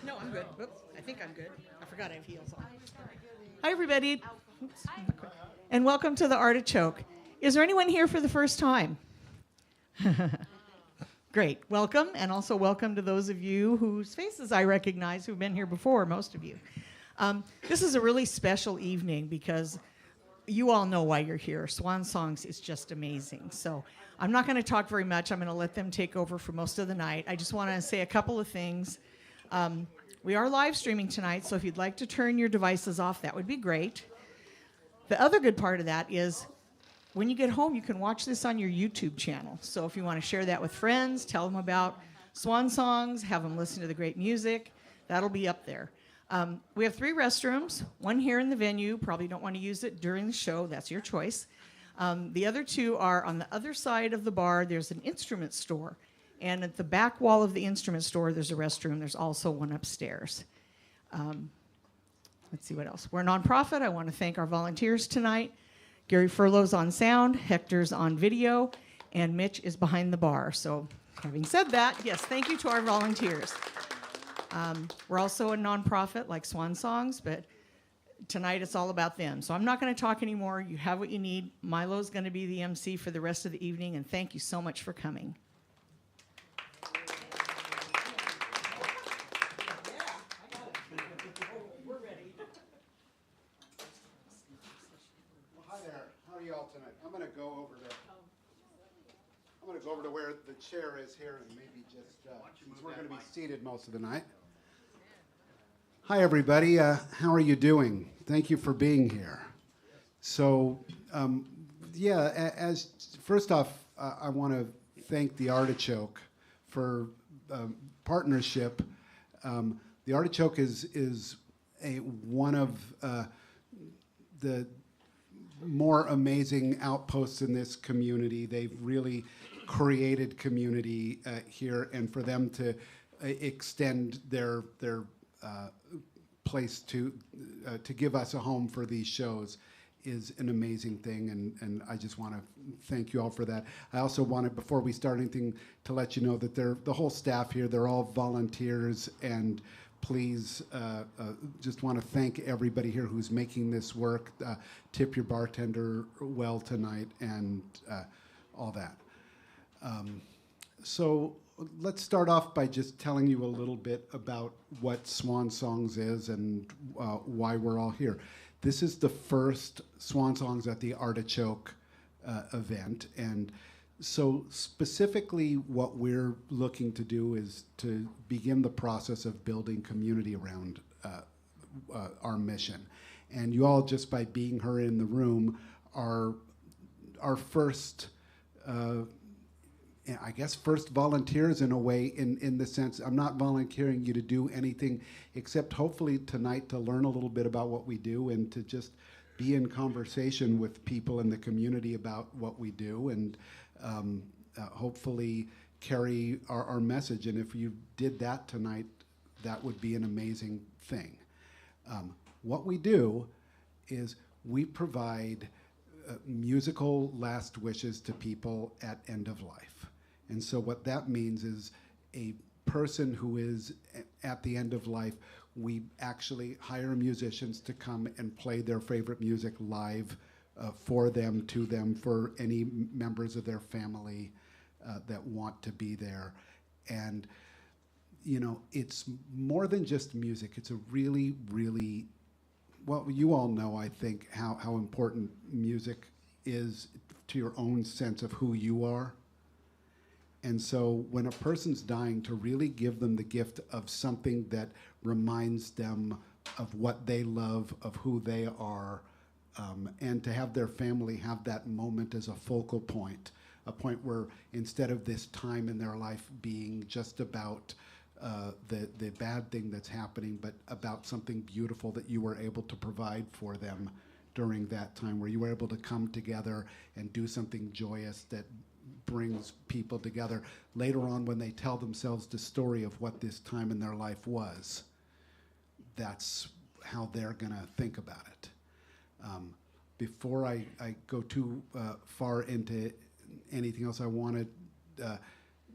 No, I'm good. Oops, I think I'm good. I forgot I have heels on. Hi, everybody. Oops. And welcome to the Artichoke. Is there anyone here for the first time? Great. Welcome, and also welcome to those of you whose faces I recognize who've been here before, most of you. This is a really special evening because you all know why you're here. Swan Songs is just amazing. So I'm not going to talk very much. I'm going to let them take over for most of the night. I just want to say a couple of things. We are live streaming tonight, so if you'd like to turn your devices off, that would be great. The other good part of that is when you get home, you can watch this on your YouTube channel. So if you want to share that with friends, tell them about Swan Songs, have them listen to the great music, that'll be up there. We have 3 restrooms, one here in the venue. Probably don't want to use it during the show. That's your choice. The other 2 are on the other side of the bar. There's an instrument store. And at the back wall of the instrument store, there's a restroom. There's also one upstairs. Let's see what else. We're a nonprofit. I want to thank our volunteers tonight. Gary Furlow's on sound, Hector's on video, and Mitch is behind the bar. So having said that, yes, thank you to our volunteers. We're also a nonprofit like Swan Songs, but tonight it's all about them. So I'm not going to talk anymore. You have what you need. Milo's going to be the MC for the rest of the evening, and thank you so much for coming. Tonight. I'm going to go over to where the chair is here and maybe just since we're going to be seated most of the night. Hi everybody, how are you doing? Thank you for being here. So as first off, I want to thank the Artichoke for partnership. The Artichoke is one of the more amazing outposts in this community. They've really created community here, and for them to extend their place to give us a home for these shows is an amazing thing, and I just want to thank you all for that. I also wanted, before we start anything, to let you know that the whole staff here, they're all volunteers, and please, just want to thank everybody here who's making this work. Tip your bartender well tonight, and all that. So let's start off by just telling you a little bit about what Swan Songs is and why we're all here. This is the first Swan Songs at the Artichoke event, and so specifically what we're looking to do is to begin the process of building community around our mission. And you all, just by being here in the room, are our first, I guess, first volunteers in a way, in the sense, I'm not volunteering you to do anything except hopefully tonight to learn a little bit about what we do and to just be in conversation with people in the community about what we do, and hopefully carry our message. And if you did that tonight, that would be an amazing thing. What we do is we provide musical last wishes to people at end of life. And so what that means is a person who is at the end of life, we actually hire musicians to come and play their favorite music live for them, to them, for any members of their family that want to be there. And, you know, it's more than just music. It's a really, really, well, you all know, I think, how important music is to your own sense of who you are. And so when a person's dying, to really give them the gift of something that reminds them of what they love, of who they are, and to have their family have that moment as a focal point, a point where instead of this time in their life being just about the bad thing that's happening, but about something beautiful that you were able to provide for them during that time, where you were able to come together and do something joyous that brings people together later on when they tell themselves the story of what this time in their life was. That's how they're going to think about it. Before I go too far into anything else, I want to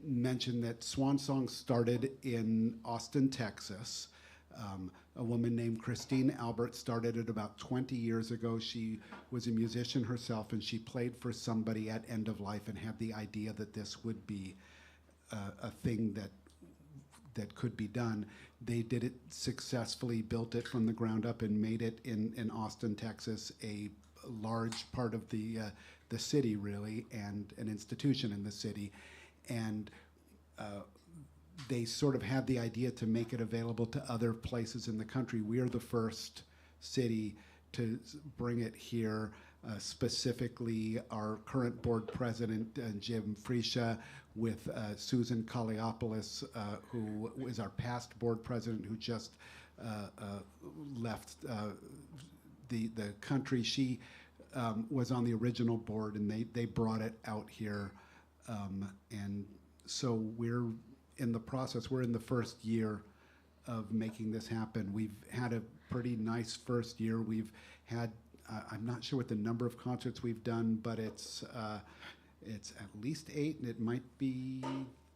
mention that Swan Songs started in Austin, Texas. A woman named Christine Albert started it about 20 years ago. She was a musician herself, and she played for somebody at end of life and had the idea that this would be a thing that could be done. They did it successfully, built it from the ground up, and made it in Austin, Texas, a large part of the city, really, and an institution in the city. And they sort of had the idea to make it available to other places in the country. We are the first city to bring it here. Specifically, our current board president, Jim Frisha, with Susan Kaliopoulos, who is our past board president, who just left the country. She was on the original board, and they brought it out here. And so we're in the process. We're in the first year of making this happen. We've had a pretty nice first year. We've had, I'm not sure what the number of concerts we've done, but it's at least 8, and it might be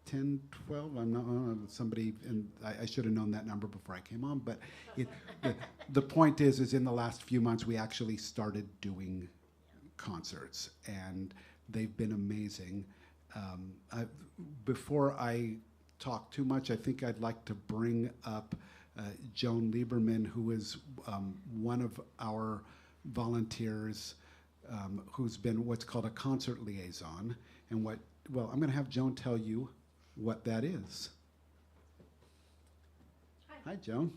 10, 12. I'm not somebody, and I should have known that number before I came on. But the point is in the last few months we actually started doing concerts, and they've been amazing. Before I talk too much, I think I'd like to bring up Joan Lieberman, who is one of our volunteers, who's been what's called a concert liaison. And I'm going to have Joan tell you what that is. Hi, Joan.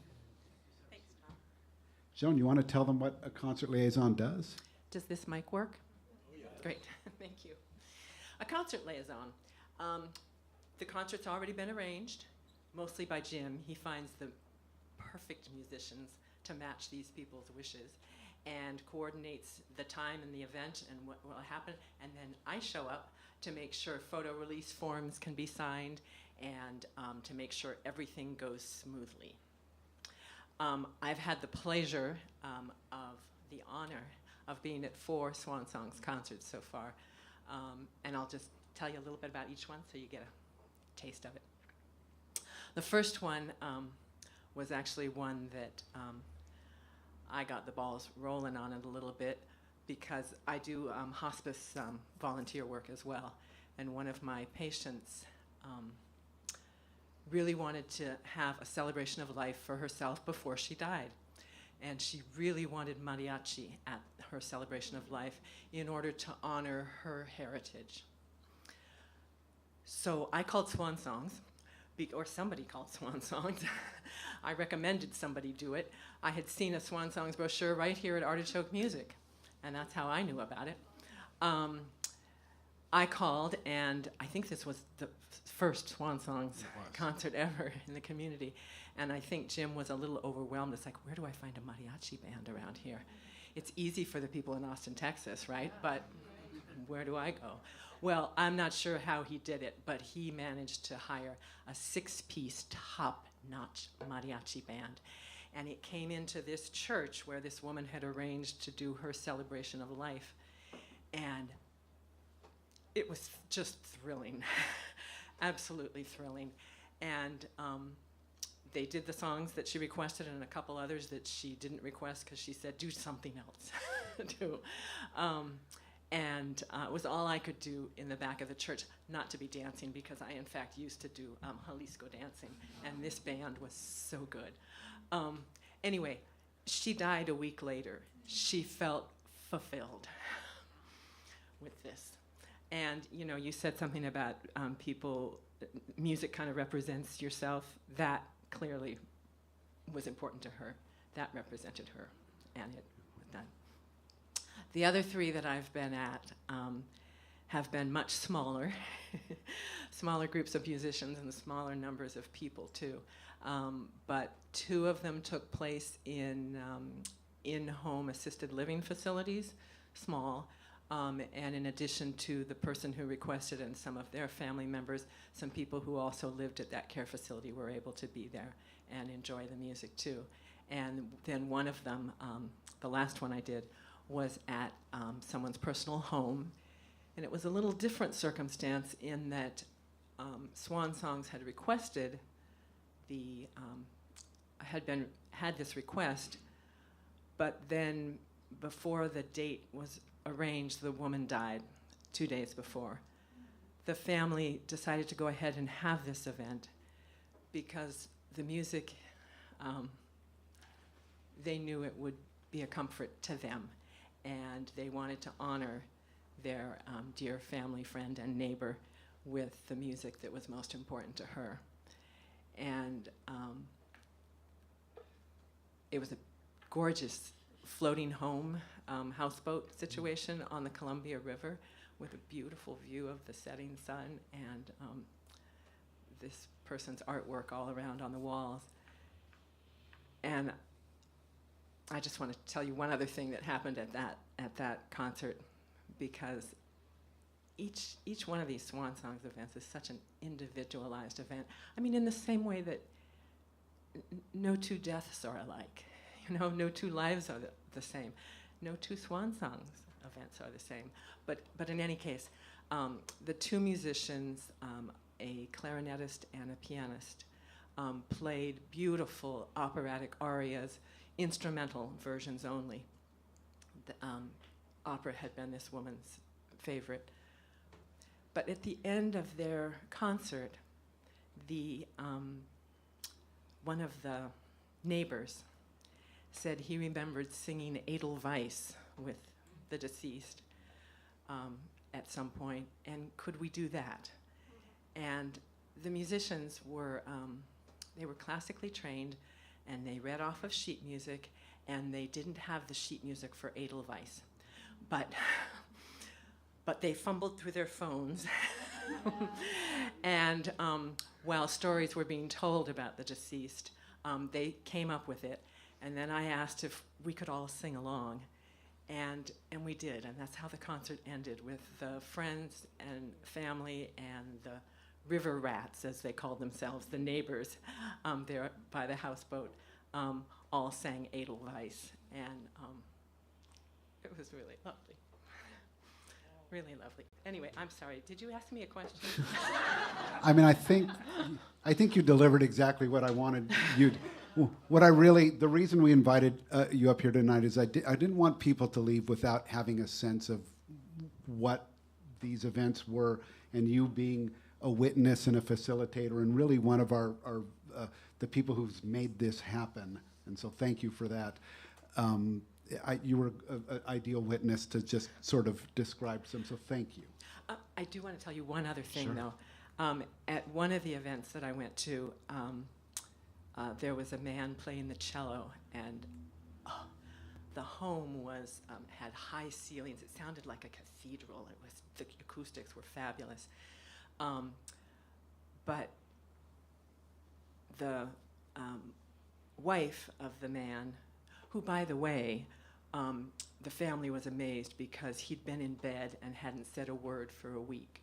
Thanks, Tom. Joan, you want to tell them what a concert liaison does? Does this mic work? Oh, yeah. Great, thank you. A concert liaison. The concert's already been arranged, mostly by Jim. He finds the perfect musicians to match these people's wishes and coordinates the time and the event and what will happen. And then I show up to make sure photo release forms can be signed and to make sure everything goes smoothly. I've had the pleasure of the honor of being at 4 Swan Songs concerts so far. And I'll just tell you a little bit about each one so you get a taste of it. The first one was actually one that I got the balls rolling on it a little bit because I do hospice volunteer work as well. And one of my patients really wanted to have a celebration of life for herself before she died. And she really wanted mariachi at her celebration of life in order to honor her heritage. So I called Swan Songs, or somebody called Swan Songs. I recommended somebody do it. I had seen a Swan Songs brochure right here at Artichoke Music, and that's how I knew about it. I called, and I think this was the first Swan Songs concert ever in the community. And I think Jim was a little overwhelmed. It's like, where do I find a mariachi band around here? It's easy for the people in Austin, Texas, right? But where do I go? Well, I'm not sure how he did it, but he managed to hire a 6-piece top-notch mariachi band. And it came into this church where this woman had arranged to do her celebration of life. And it was just thrilling, absolutely thrilling. And they did the songs that she requested and a couple others that she didn't request because she said, do something else. And it was all I could do in the back of the church, not to be dancing because I, in fact, used to do Jalisco dancing, and this band was so good. Anyway, she died a week later. She felt fulfilled with this. And, you know, you said something about people, music kind of represents yourself. That clearly was important to her. That represented her, and it was done. The other 3 that I've been at have been much smaller, smaller groups of musicians and smaller numbers of people too. But 2 of them took place in in-home assisted living facilities, small, and in addition to the person who requested and some of their family members, some people who also lived at that care facility were able to be there and enjoy the music too. And then one of them, the last one I did, was at someone's personal home. And it was a little different circumstance in that Swan Songs had requested had this request, but then before the date was arranged, the woman died 2 days before. The family decided to go ahead and have this event because the music, they knew it would be a comfort to them, and they wanted to honor their dear family, friend, and neighbor with the music that was most important to her. And it was a gorgeous floating home houseboat situation on the Columbia River with a beautiful view of the setting sun and this person's artwork all around on the walls. And I just want to tell you one other thing that happened at that concert, because each one of these Swan Songs events is such an individualized event. I mean, in the same way that no two deaths are alike. You know, no two lives are the same. No two Swan Songs events are the same. But in any case, the two musicians, a clarinetist and a pianist, played beautiful operatic arias, instrumental versions only. The opera had been this woman's favorite. But at the end of their concert, one of the neighbors said he remembered singing Edelweiss with the deceased at some point, and could we do that? And the musicians were, they were classically trained, and they read off of sheet music, and they didn't have the sheet music for Edelweiss. But they fumbled through their phones, and while stories were being told about the deceased, they came up with it. And then I asked if we could all sing along, and we did, and that's how the concert ended, with the friends and family and the river rats, as they called themselves, the neighbors there by the houseboat, all sang Edelweiss, and it was really lovely. Really lovely. Anyway, I'm sorry. Did you ask me a question? I mean, I think you delivered exactly what I wanted you to. The reason we invited you up here tonight is I didn't want people to leave without having a sense of what these events were, and you being a witness and a facilitator, and really one of our the people who's made this happen. And so thank you for that. You were an ideal witness to just sort of describe some, so thank you. I do want to tell you one other thing, Sure. though. At one of the events that I went to, there was a man playing the cello, and the home had high ceilings. It sounded like a cathedral. The acoustics were fabulous. But the wife of the man, who, by the way, the family was amazed because he'd been in bed and hadn't said a word for a week.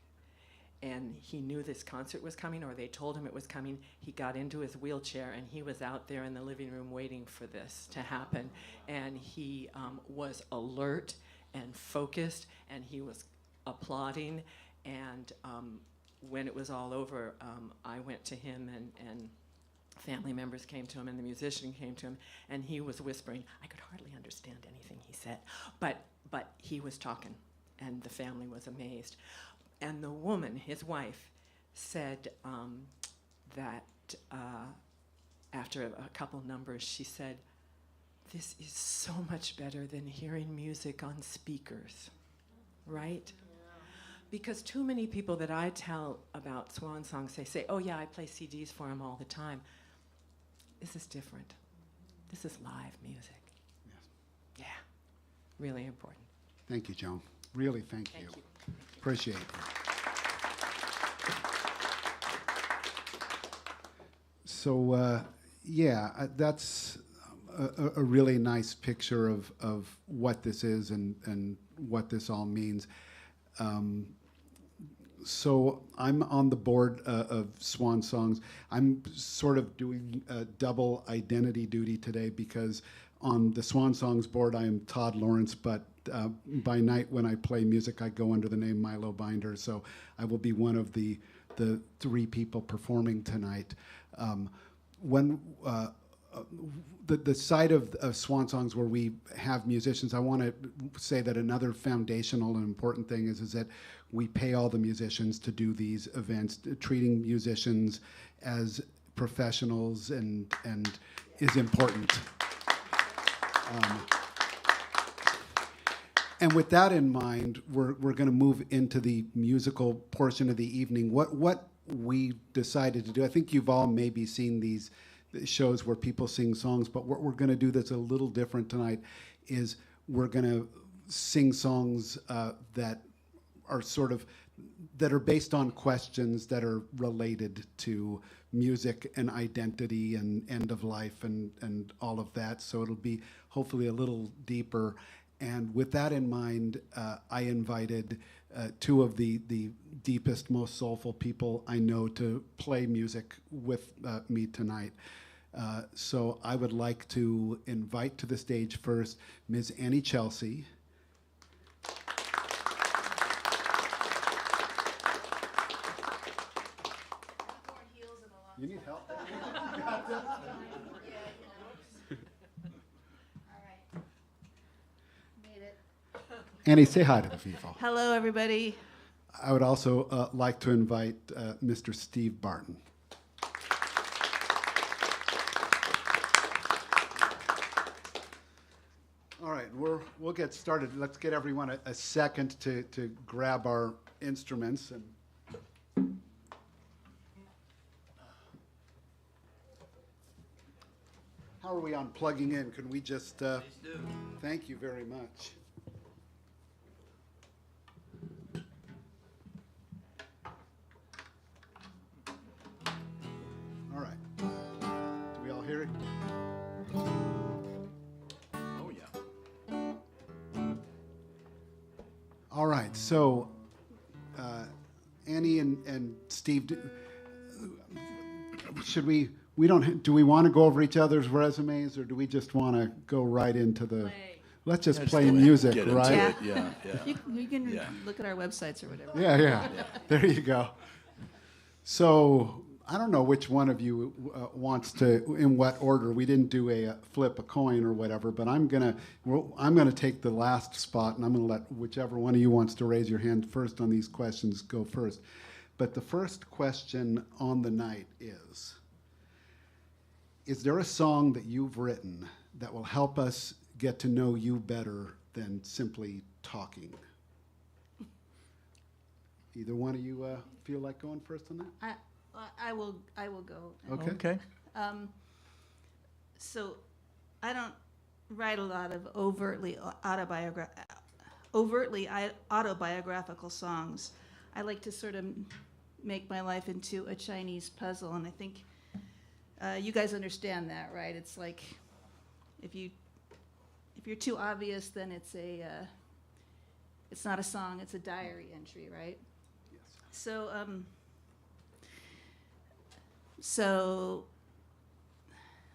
And he knew this concert was coming, or they told him it was coming. He got into his wheelchair, and he was out there in the living room waiting for this to happen. And he was alert and focused, and he was applauding. And when it was all over, I went to him, and family members came to him, and the musician came to him, and he was whispering. I could hardly understand anything he said, but he was talking, and the family was amazed. And the woman, his wife, said that after a couple numbers, she said, "This is so much better than hearing music on speakers," right? Because too many people that I tell about Swan Songs, they say, "Oh yeah, I play CDs for them all the time." This is different. This is live music. Yes. Yeah, really important. Thank you, Joan. Really, thank you. Appreciate it. So, that's a really nice picture of what this is and what this all means. So I'm on the board of Swan Songs. I'm sort of doing double identity duty today because on the Swan Songs board I am Todd Lawrence, but by night when I play music I go under the name Milo Binder. So I will be one of the three people performing tonight. When the side of Swan Songs where we have musicians, I want to say that another foundational and important thing is that we pay all the musicians to do these events, treating musicians as professionals and is important. And with that in mind, we're going to move into the musical portion of the evening. What we decided to do, I think you've all maybe seen these shows where people sing songs, but what we're going to do that's a little different tonight is we're going to sing songs that are based on questions that are related to music and identity and end of life and all of that. So it'll be hopefully a little deeper. And with that in mind, I invited two of the deepest, most soulful people I know to play music with me tonight. So I would like to invite to the stage first Ms. Anny Celsi. You need help? Annie, say hi to the people. Hello, everybody. I would also like to invite Mr. Steve Barton. All right, we'll get started. Let's get everyone a second to grab our instruments. And how are we on plugging in? Can we just... Thank you very much. All right. Do we all hear it? Oh, yeah. All right. So, Annie and Steve, should we do we want to go over each other's resumes, or do we just want to go right into the... Let's just play music, Get into right? it, yeah. You can Yeah. look at our websites or whatever. Yeah. There you go. So I don't know which one of you wants to, in what order. We didn't do a flip a coin or whatever, but I'm gonna take the last spot, and I'm gonna let whichever one of you wants to raise your hand first on these questions go first. But the first question on the night is there a song that you've written that will help us get to know you better than simply talking? Either one of you feel like going first on that? I will go. Okay. So I don't write a lot of overtly autobiographical songs. I like to sort of make my life into a Chinese puzzle, and I think you guys understand that, right? It's like if you're too obvious, then it's not a song, it's a diary entry, right? Yes. So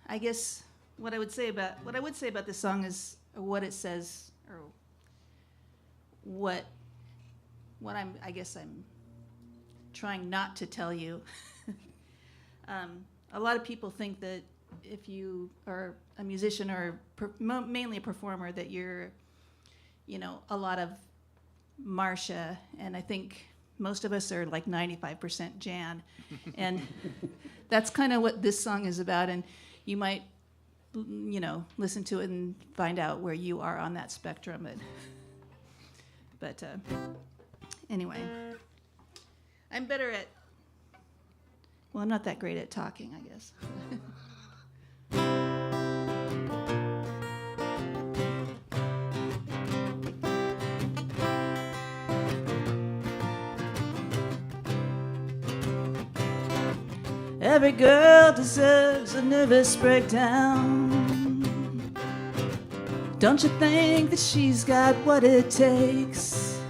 I guess what I would say about this song is what it says, or what I'm trying not to tell you. A lot of people think that if you are a musician or mainly a performer, that you're, a lot of Marcia, and I think most of us are like 95% Jan, and that's kind of what this song is about. And you might, listen to it and find out where you are on that spectrum. But anyway, I'm not that great at talking, I guess. Every girl deserves a nervous breakdown. Don't you think that she's got what it takes?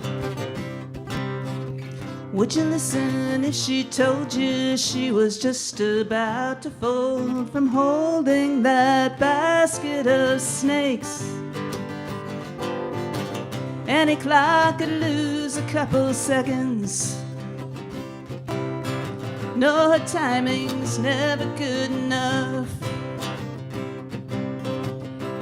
Would you listen if she told you she was just about to fold from holding that basket of snakes? Any clock could lose a couple seconds. No, her timing's never good enough.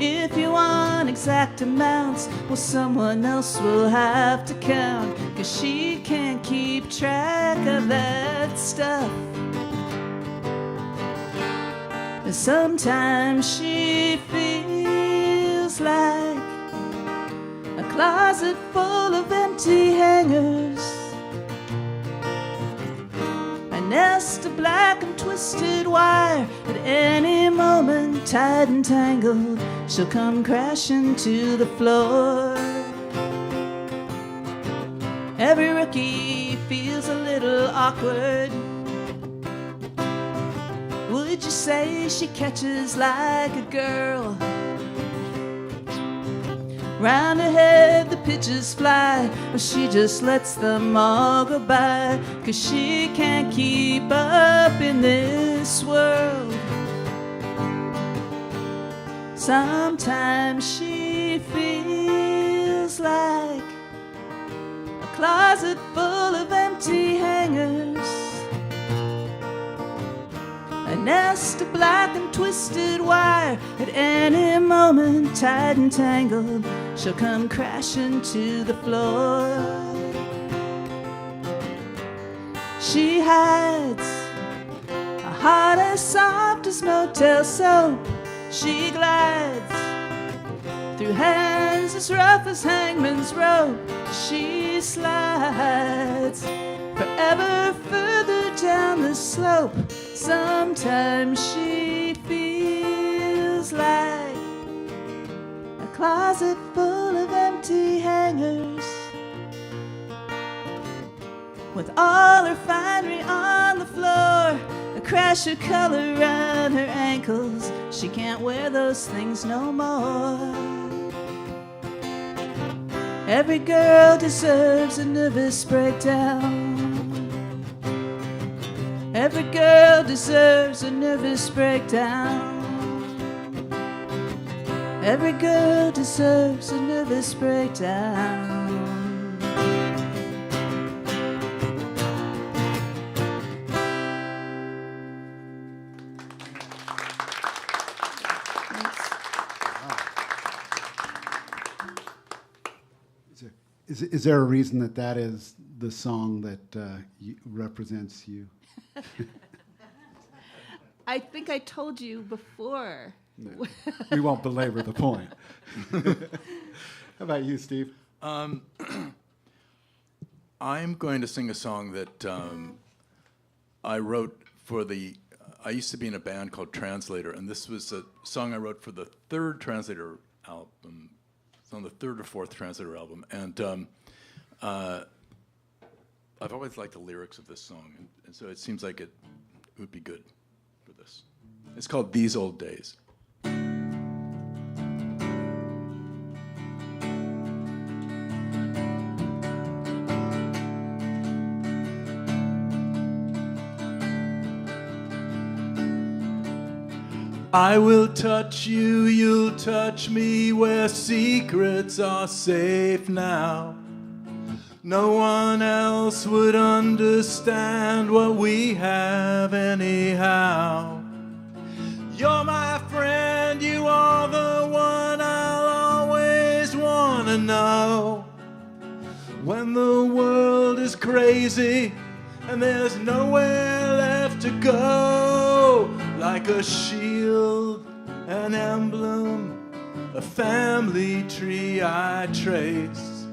If you want exact amounts, well, someone else will have to count, 'cause she can't keep track of that stuff. And sometimes she feels like a closet full of empty hangers, a nest of black and twisted wire. At any moment, tied and tangled, she'll come crashing to the floor. Every rookie feels a little awkward. Would you say she catches like a girl? Round her head the pitches fly, but she just lets them all go by, 'cause she can't keep up in this world. Sometimes she feels like a closet full of empty hangers, a nest of black and twisted wire. At any moment, tied and tangled, she'll come crashing to the floor. She hides a heart as soft as motel soap. She glides through hands as rough as hangman's rope. She slides forever further down the slope. Sometimes she feels like a closet full of empty hangers, with all her finery on the floor, a crash of color around her ankles. She can't wear those things no more. Every girl deserves a nervous breakdown. Every girl deserves a nervous breakdown. Every girl deserves a nervous breakdown. Is there a reason that that is the song that represents you? I think I told you before. No, we won't belabor the point. How about you, Steve? I'm going to sing a song that I wrote for the. I used to be in a band called Translator, and this was a song I wrote for the third Translator album. It's on the third or fourth Translator album, and I've always liked the lyrics of this song, and so it seems like it would be good for this. It's called These Old Days. I will touch you, you'll touch me, where secrets are safe now. No one else would understand what we have anyhow. You're my friend, you are the one I'll always want to know. When the world is crazy and there's nowhere left to go, like a shield, an emblem, a family tree I trace.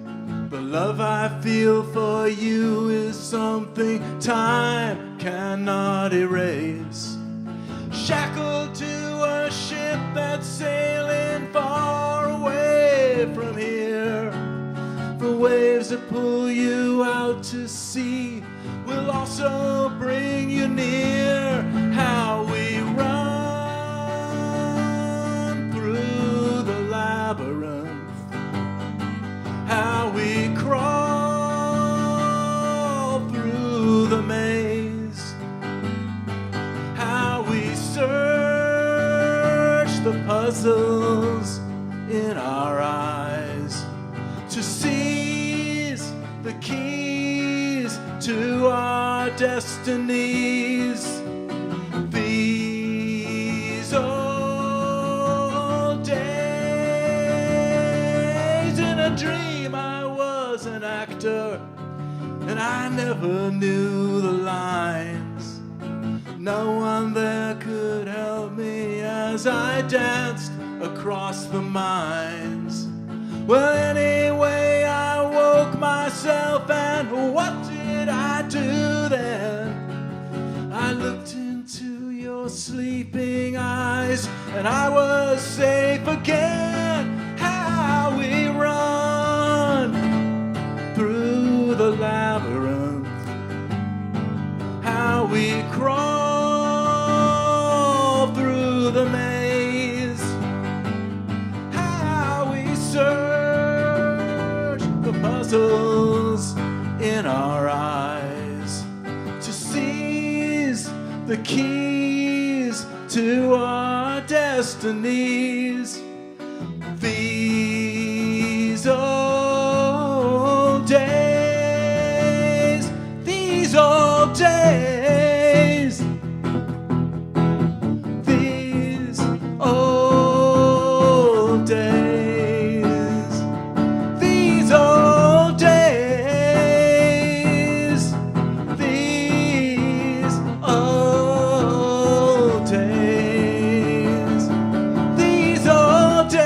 The love I feel for you is something time cannot erase. Shackled to a ship that's sailing far away from here, the waves that pull you out to sea will also bring you near. How we run through the labyrinth, how we crawl through the maze, how we search the puzzles in our eyes to seize the keys to our destinies. These old days. a dream I was an actor, and I never knew the lines. No one there could help me as I danced across the mines. Well, anyway, I woke myself, and what did I do then? I looked into your sleeping eyes, and I was safe again. How we run through the labyrinth, how we crawl through the maze, how we search the puzzles in our eyes to seize the keys to our destinies. These old days, these old days, these old days, these old days, these old days, these old days, these old days. These old days.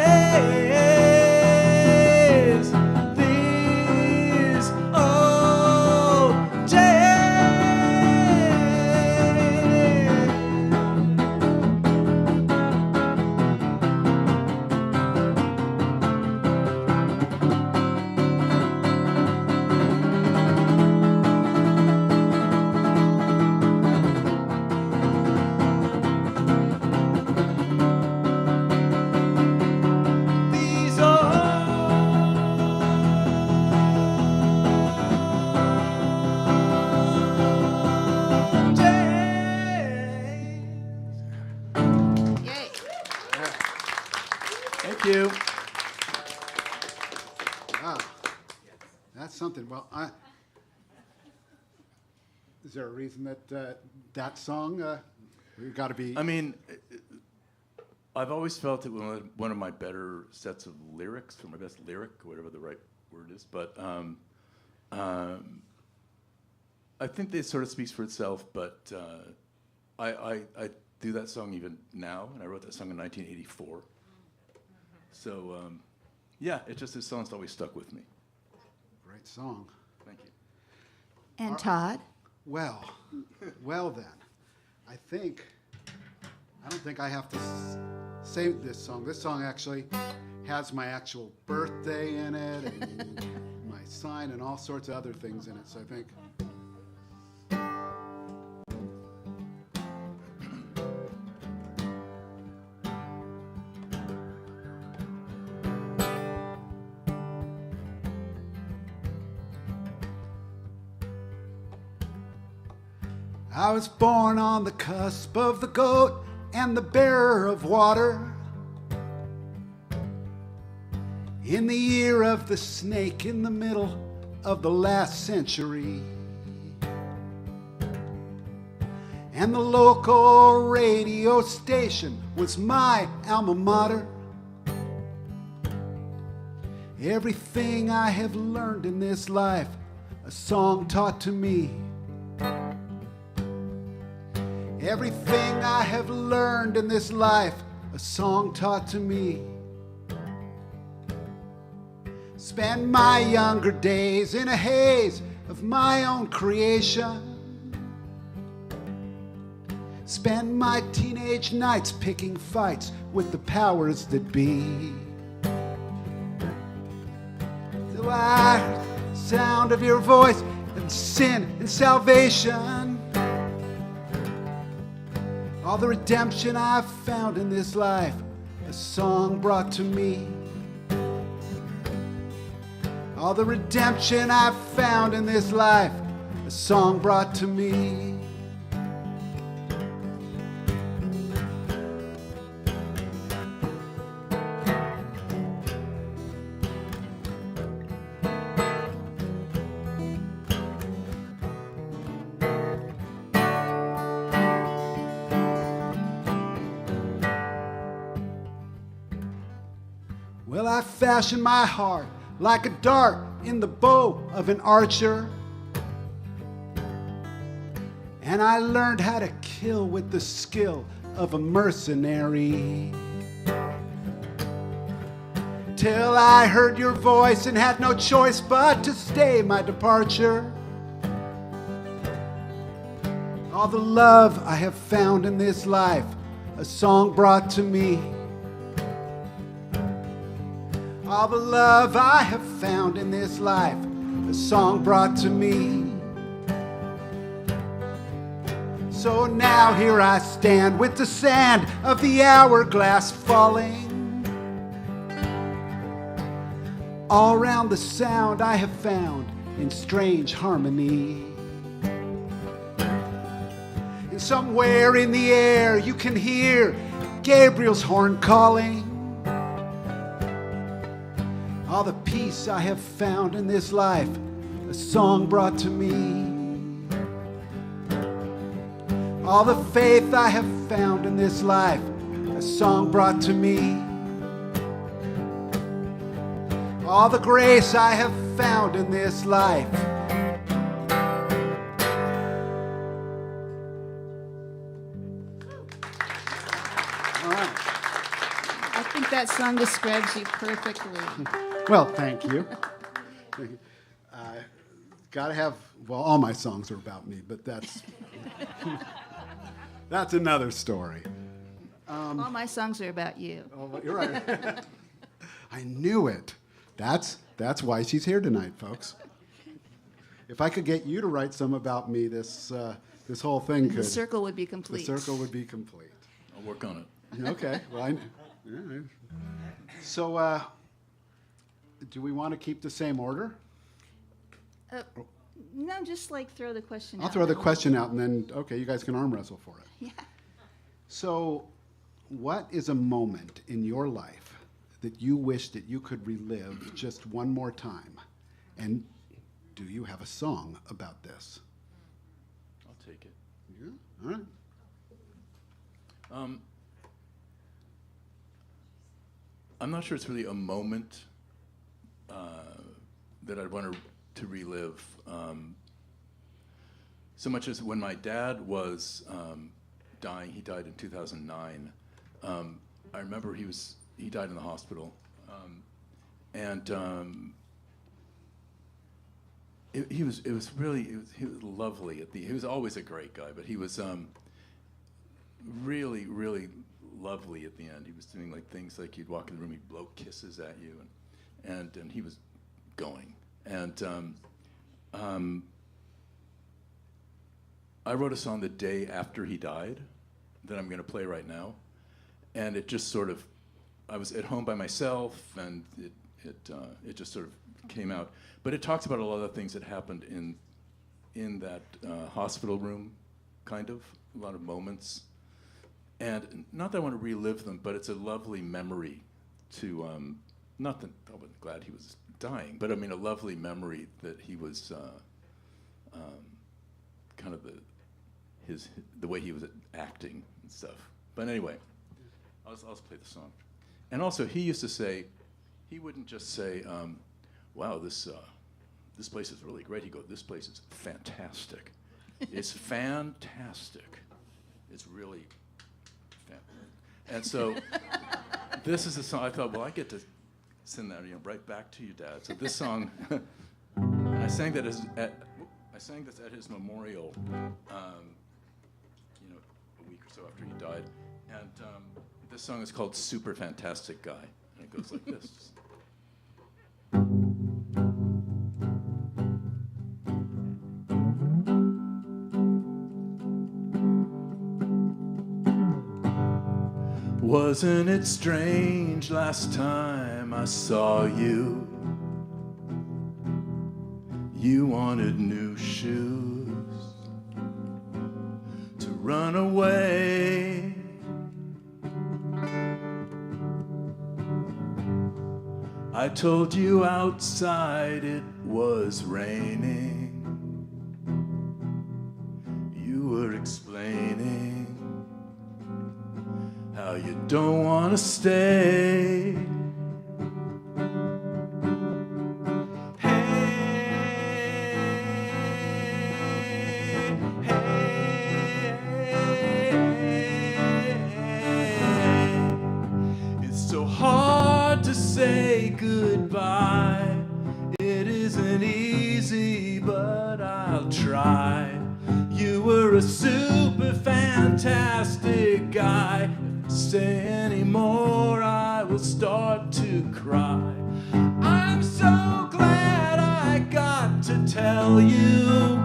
Yay. Thank you. Wow, that's something. Well, is there a reason that that song? We've got to be. I mean, I've always felt it one of my better sets of lyrics, or my best lyric, whatever the right word is. But I think it sort of speaks for itself. But I do that song even now, and I wrote that song in 1984. So yeah, this song's always stuck with me. Great song. Thank you. And Todd? Well, well then, I don't think I have to say this song. This song actually has my actual birthday in it, and my sign, and all sorts of other things in it. So I think. I was born on the cusp of the goat and the bearer of water, in the year of the snake, in the middle of the last century. And the local radio station was my alma mater. Everything I have learned in this life, a song taught to me. Everything I have learned in this life, a song taught to me. Spend my younger days in a haze of my own creation. Spend my teenage nights picking fights with the powers that be. Till I heard the sound of your voice and sin and salvation. All the redemption I've found in this life, a song brought to me. All the redemption I've found in this life, a song brought to me. Well, I fashioned my heart like a dart in the bow of an archer. And I learned how to kill with the skill of a mercenary. Till I heard your voice and had no choice but to stay my departure. All the love I have found in this life, a song brought to me. All the love I have found in this life, a song brought to me. So now here I stand with the sand of the hourglass falling. All around the sound I have found in strange harmony. And somewhere in the air you can hear Gabriel's horn calling. All the peace I have found in this life, a song brought to me. All the faith I have found in this life, a song brought to me. All the grace I have found in this life. All right. I think that song describes you perfectly. Well, thank you. Gotta have, well, all my songs are about me, but that's that's another story. All my songs are about you. Oh, you're right. I knew it. That's why she's here tonight, folks. If I could get you to write some about me, this whole thing could. The circle would be complete. The circle would be complete. I'll work on it. Okay. Well, all right. So, do we want to keep the same order? No, just like throw the question out. I'll throw the question out, and then okay, you guys can arm wrestle for it. Yeah. So, what is a moment in your life that you wish that you could relive just one more time? And do you have a song about this? I'll take it. Yeah. All right. I'm not sure it's really a moment that I'd want to relive. So much as when my dad was dying, he died in 2009. I remember he died in the hospital, he was lovely he was always a great guy, but he was really, really lovely at the end. He was doing like things like you'd walk in the room, he'd blow kisses at you, and he was going. And I wrote a song the day after he died that I'm going to play right now, and it just sort of, I was at home by myself, and it just sort of came out. But it talks about a lot of things that happened in that hospital room, kind of, a lot of moments. And not that I want to relive them, but it's a lovely memory to, not that I was glad he was dying, but I mean a lovely memory that he was kind of the way he was acting and stuff. But anyway, I'll play the song. And also, he used to say, he wouldn't just say, wow, this place is really great. He'd go, this place is fantastic. It's fantastic. It's really fantastic. And so this is a song I thought, well, I get to send that right back to you, Dad. So this song, and I sang that at his memorial, a week or so after he died. And this song is called Super Fantastic Guy. And it goes like this. Wasn't it strange last time I saw you? You wanted new shoes to run away. I told you outside it was raining. You were explaining how you don't want to stay. hard to say goodbye. It isn't easy, but I'll try. You were a super fantastic guy. If I say any more, I will start to cry. I'm so glad I got to tell you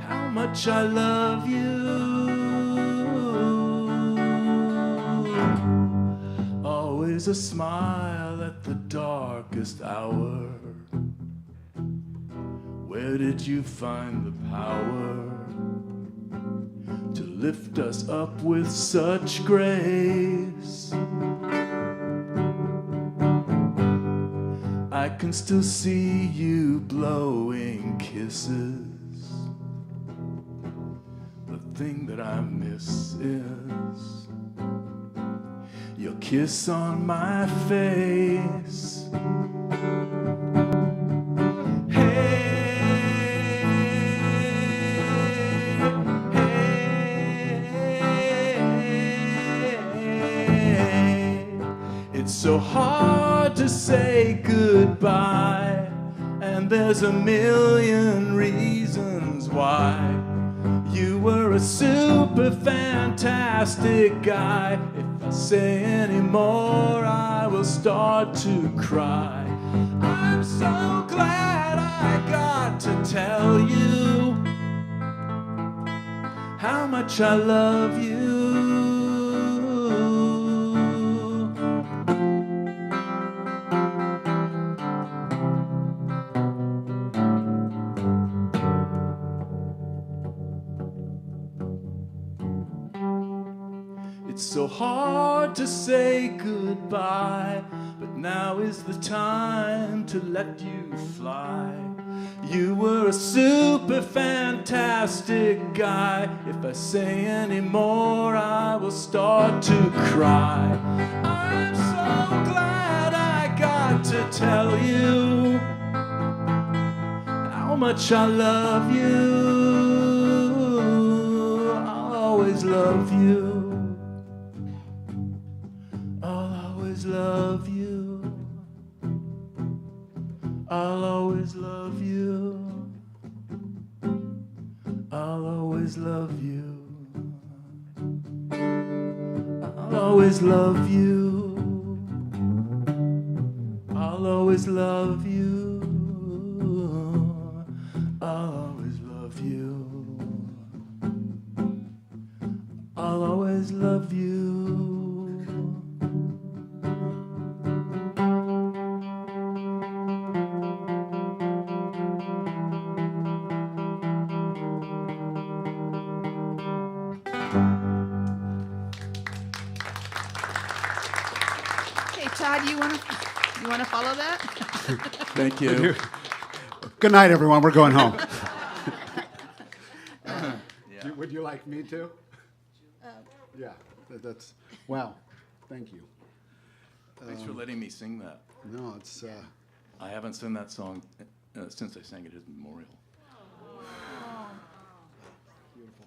how much I love you. Always a smile at the darkest hour. Where did you find the power to lift us up with such grace? I can still see you blowing kisses. The thing that I miss is your kiss on my face. It's so hard to say goodbye, and there's a million reasons why. You were a super fantastic guy. If I say any more, I will start to cry. I'm so glad I got to tell you how much I love you. It's so hard to say goodbye, but now is the time to let you fly. You were a super fantastic guy. If I say any more, I will start to cry. I'm so glad I got to tell you how much I love you. I'll always love you. Love you. I'll always love you. I'll always love you. I'll always love you. I'll always love you. I'll always love you. I'll always love you. Todd, you want to follow that? Thank you. Good night, everyone. We're going home. Would you like me to? Yeah, that's, wow. Thank you. Thanks for letting me sing that. No, it's, I haven't sung that song since I sang at his memorial. beautiful.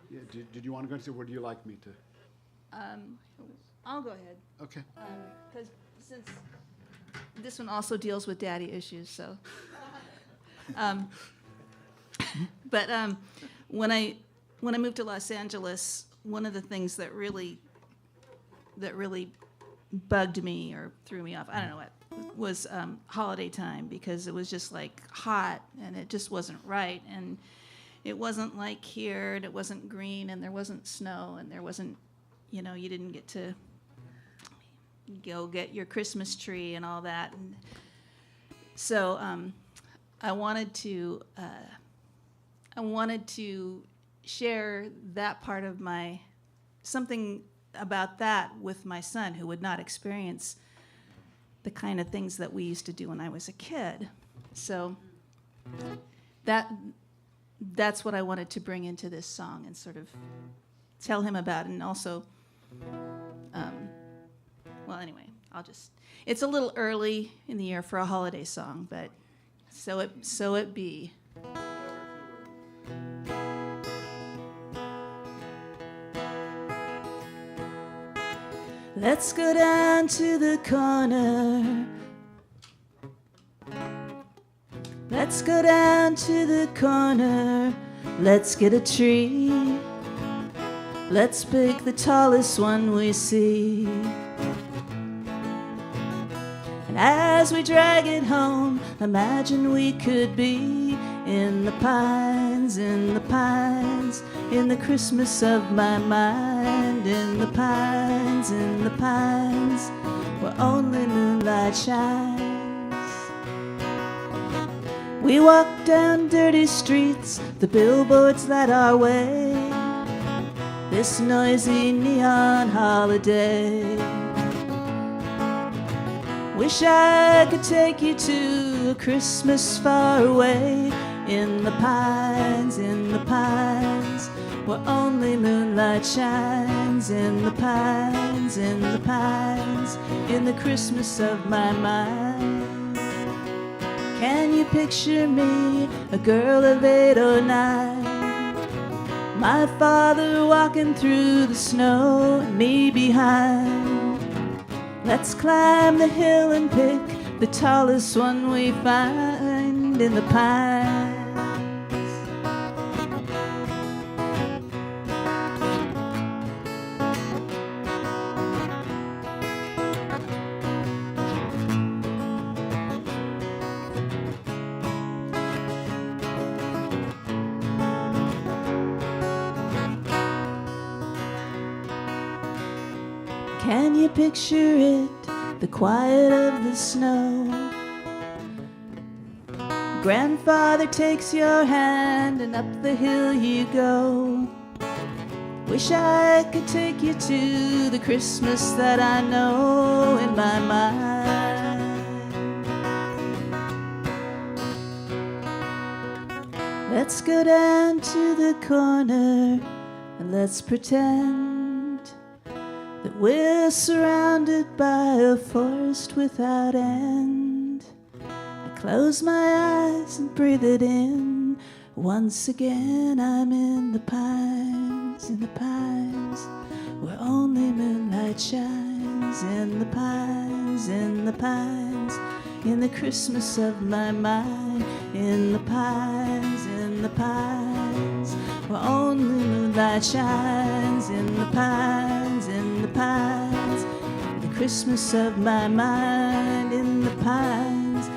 Yeah, did you want to go into, or do you like me to? I'll go ahead. Okay. Because since this one also deals with daddy issues, so. But when I moved to Los Angeles, one of the things that really bugged me or threw me off, I don't know what, was holiday time, because it was just like hot and it just wasn't right, and it wasn't like here, and it wasn't green, and there wasn't snow, and there wasn't, you didn't get to go get your Christmas tree and all that. And so I wanted to share that part of something about that with my son, who would not experience the kind of things that we used to do when I was a kid. So that's what I wanted to bring into this song and sort of tell him about, and also, well, anyway, it's a little early in the year for a holiday song, but so it be. Let's go down to the corner. Let's go down to the corner. Let's get a tree. Let's pick the tallest one we see. And as we drag it home, imagine we could be in the pines, in the pines, in the Christmas of my mind, in the pines, where only moonlight shines. We walk down dirty streets, the billboards light our way, this noisy neon holiday. Wish I could take you to a Christmas far away, in the pines, where only moonlight shines, in the pines, in the Christmas of my mind. Can you picture me, a girl of 8 or 9? My father walking through the snow, and me behind. Let's climb the hill and pick the tallest one we find in the pines. Can you picture it, the quiet of the snow? Grandfather takes your hand and up the hill you go. Wish I could take you to the Christmas that I know in my mind. Let's go down to the corner and let's pretend that we're surrounded by a forest without end. I close my eyes and breathe it in. Once again I'm in the pines, where only moonlight shines, in the pines, in the Christmas of my mind, in the pines, where only moonlight shines, in the pines, the Christmas of my mind, in the pines,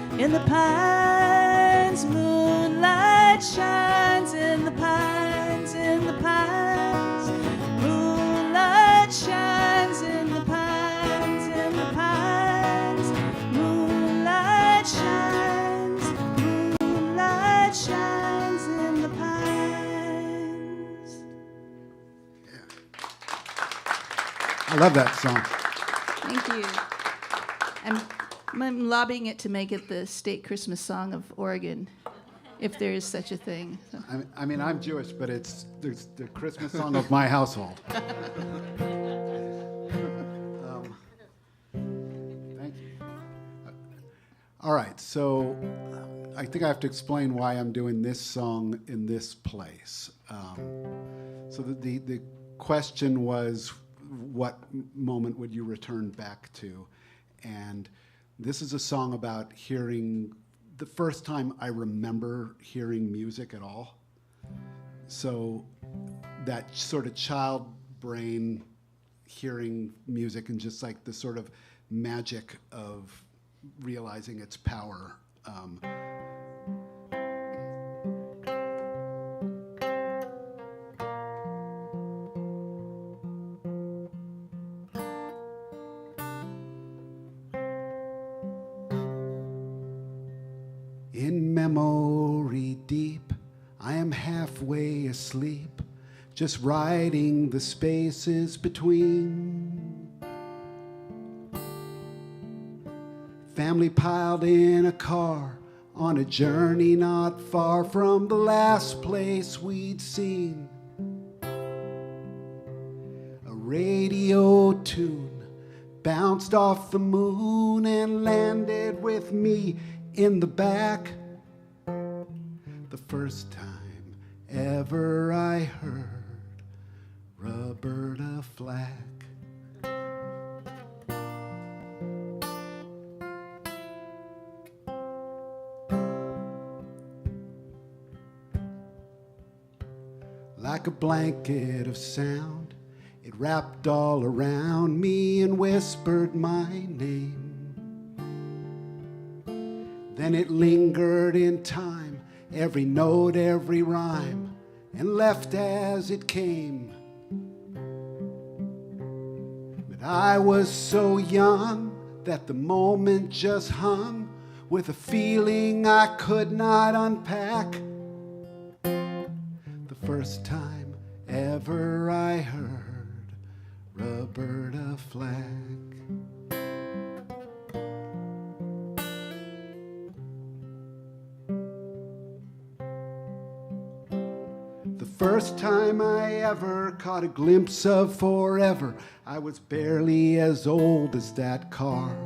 moonlight shines, in the pines, moonlight shines, in the pines, moonlight shines, moonlight shines in the pines. I love that song. Thank you. I'm lobbying it to make it the state Christmas song of Oregon, if there is such a thing. So. I mean, I'm Jewish, but it's the Christmas song of my household. Thank you. All right, so I think I have to explain why I'm doing this song in this place. So the question was, what moment would you return back to? And this is a song about hearing the first time I remember hearing music at all. So that sort of child brain hearing music and just like the sort of magic of realizing its power. In memory deep, I am halfway asleep, just riding the spaces between. Family piled in a car on a journey not far from the last place we'd seen. A radio tune bounced off the moon and landed with me in the back. The first time ever I heard Roberta Flack. like a blanket of sound. It wrapped all around me and whispered my name. Then it lingered in time, every note, every rhyme, and left as it came. But I was so young that the moment just hung with a feeling I could not unpack. The first time ever I heard Roberta Flack. The first time I ever caught a glimpse of forever, I was barely as old as that car.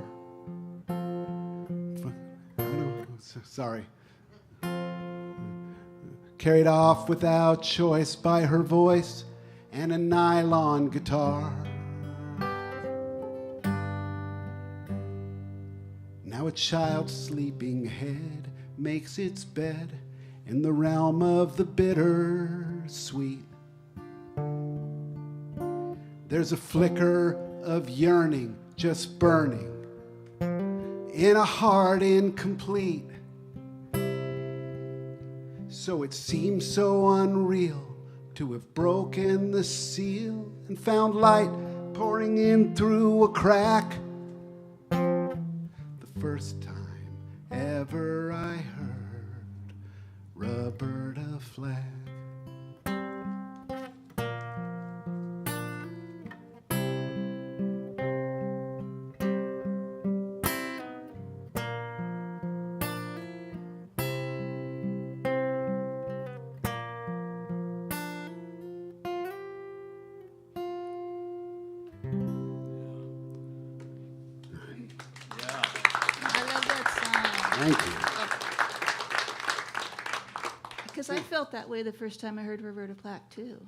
Sorry. Carried off without choice by her voice and a nylon guitar. Now a child's sleeping head makes its bed in the realm of the bittersweet. There's a flicker of yearning just burning in a heart incomplete. So it seems so unreal to have broken the seal and found light pouring in through a crack. The first time ever I heard Roberta Flack. Thank you. Because I felt that way the first time I heard Roberta Flack too,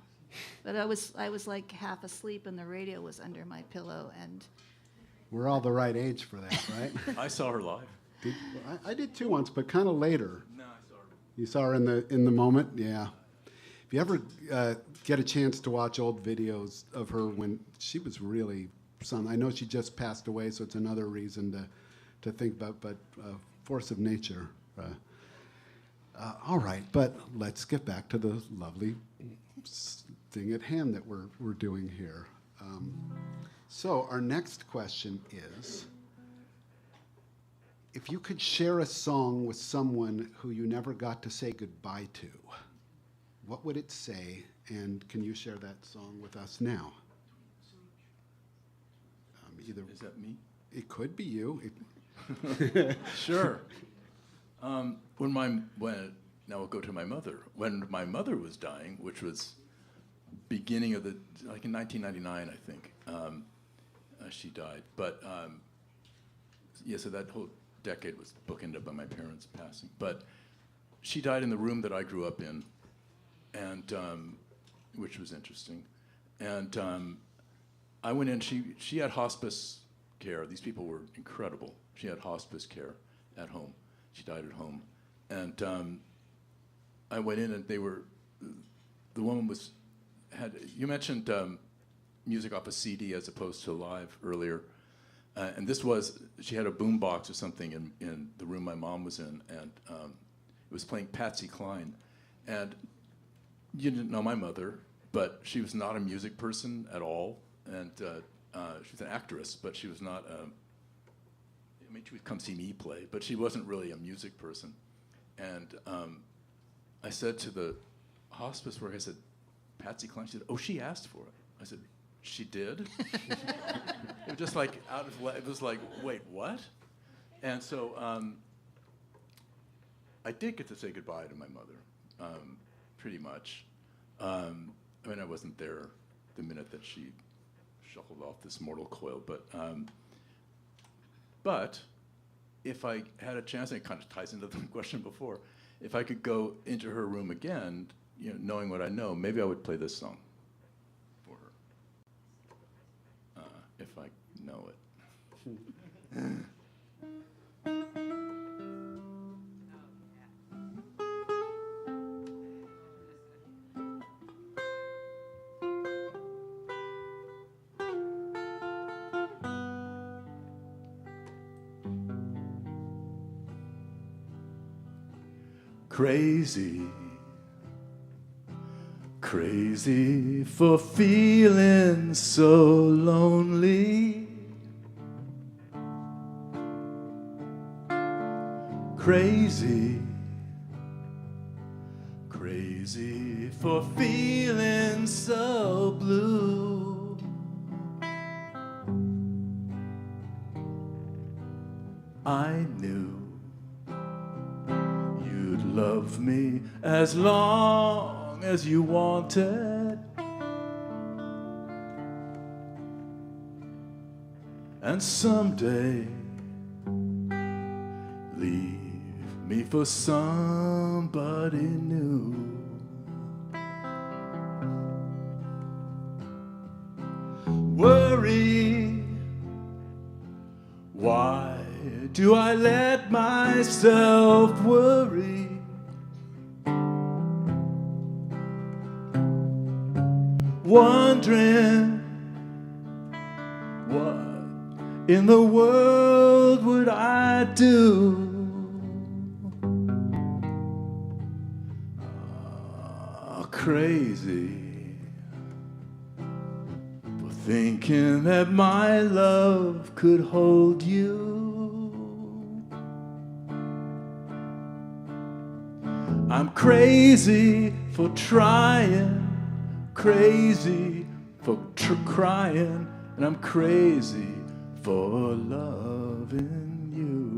but I was like half asleep and the radio was under my pillow and. We're all the right age for that, right? I saw her live. I did too once, but kind of later. No, I saw her. You saw her in the moment, yeah. If you ever get a chance to watch old videos of her when she was really some, I know she just passed away, so it's another reason to think about, but force of nature. All right, but let's get back to the lovely thing at hand that we're doing here. So our next question is, if you could share a song with someone who you never got to say goodbye to, what would it say, and can you share that song with us now? Either Is that me? it could be you. Sure. Now we'll go to my mother. When my mother was dying, which was beginning of in 1999, I think, she died. But so that whole decade was bookended by my parents passing. But she died in the room that I grew up in, and which was interesting. And I went in. She had hospice care. These people were incredible. She had hospice care at home. She died at home. And I went in and the woman you mentioned music off a CD as opposed to live earlier. And she had a boom box or something in the room my mom was in, and it was playing Patsy Cline. And you didn't know my mother, but she was not a music person at all. And she was an actress, but she was not she would come see me play, but she wasn't really a music person. And I said to the hospice worker, I said, Patsy Cline? She said, oh, she asked for it. I said, she did? It was just like it was like, wait, what? And so I did get to say goodbye to my mother, pretty much. I wasn't there the minute that she shuffled off this mortal coil, but if I had a chance, and it kind of ties into the question before, if I could go into her room again, knowing what I know, maybe I would play this song for her, if I know it. crazy, crazy for feeling so lonely. Crazy, crazy for feeling so blue. I knew you'd love me as long as you wanted, and someday leave me for somebody new. Worry, why do I let myself worry? Wondering what in the world would I do? Crazy for thinking that my love could hold you. I'm crazy for trying, crazy for crying, and I'm crazy for loving you.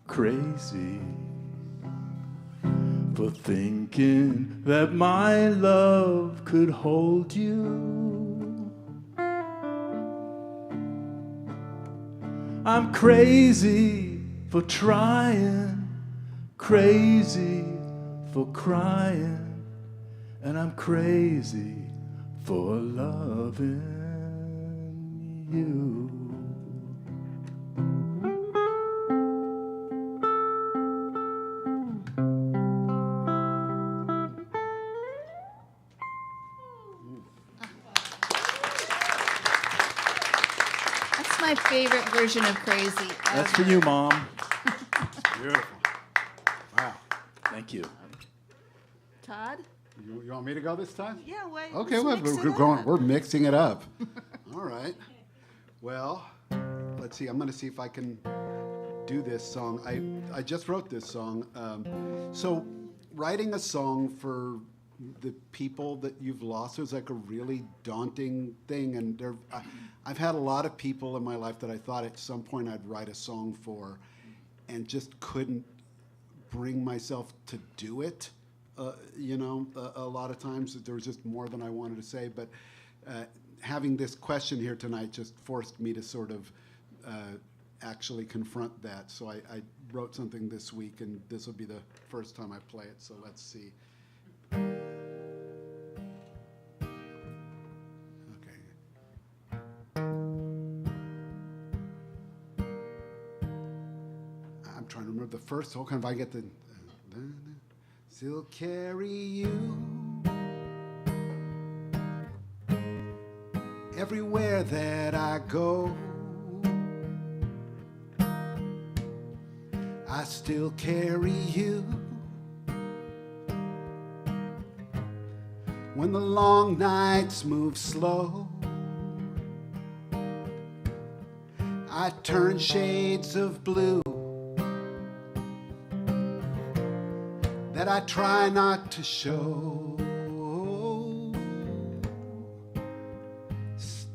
Crazy for thinking that my love could hold you. I'm crazy for trying, crazy for crying, and I'm crazy for loving you. My favorite version of Crazy ever. That's for you, Mom. Beautiful. Wow. Thank you. Todd? You want me to go this time? Yeah, why? Okay, well, we're mixing it up. All right. Well, let's see. I'm going to see if I can do this song. I just wrote this song. So writing a song for the people that you've lost was like a really daunting thing. And I've had a lot of people in my life that I thought at some point I'd write a song for and just couldn't bring myself to do it. A lot of times there was just more than I wanted to say. But having this question here tonight just forced me to sort of actually confront that. So I wrote something this week, and this will be the first time I play it. So let's see. Trying to remember the first whole kind of I get the still carry you everywhere that I go. I still carry you when the long nights move slow. I turn shades of blue that I try not to show.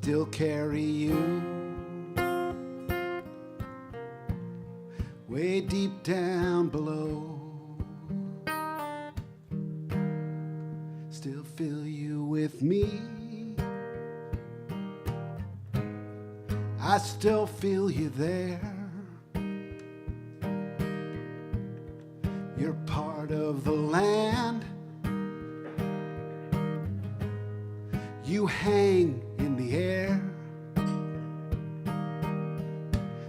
still carry you way deep down below. Still feel you with me. I still feel you there. You're part of the land. You hang in the air.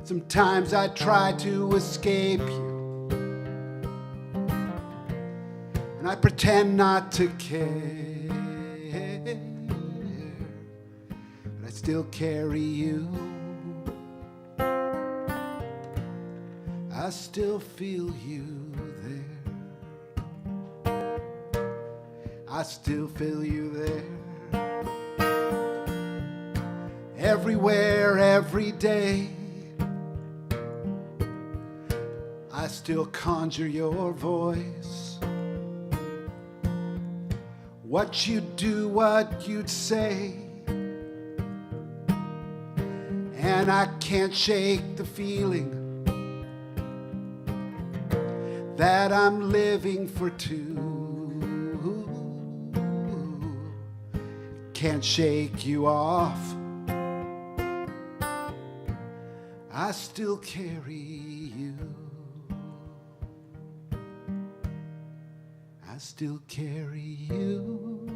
Sometimes I try to escape you, and I pretend not to care, but I still carry you. I still feel you there. I still feel you there. Everywhere, every day, I still conjure your voice. What you'd do, what you'd say. And I can't shake the feeling that I'm living for two. Can't shake you off. I still carry you. I still carry you.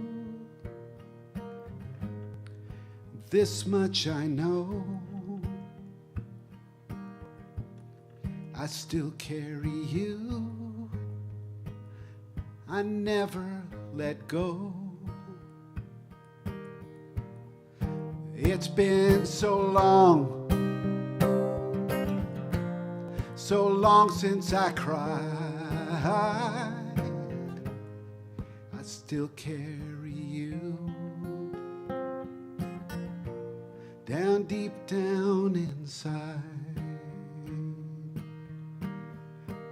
This much I know. I still carry you. I never let go. It's been so long since I cried. I still carry you down deep down inside.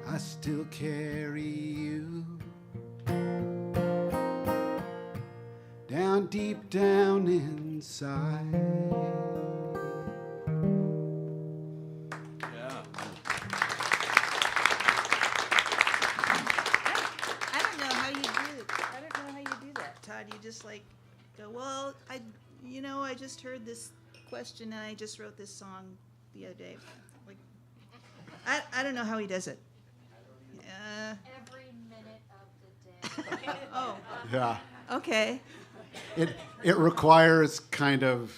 I still carry you down deep down inside. You just like go, well, I just heard this question and I just wrote this song the other day. Like, I don't know how he does it. Every minute of the day. Oh, Yeah. okay. It requires kind of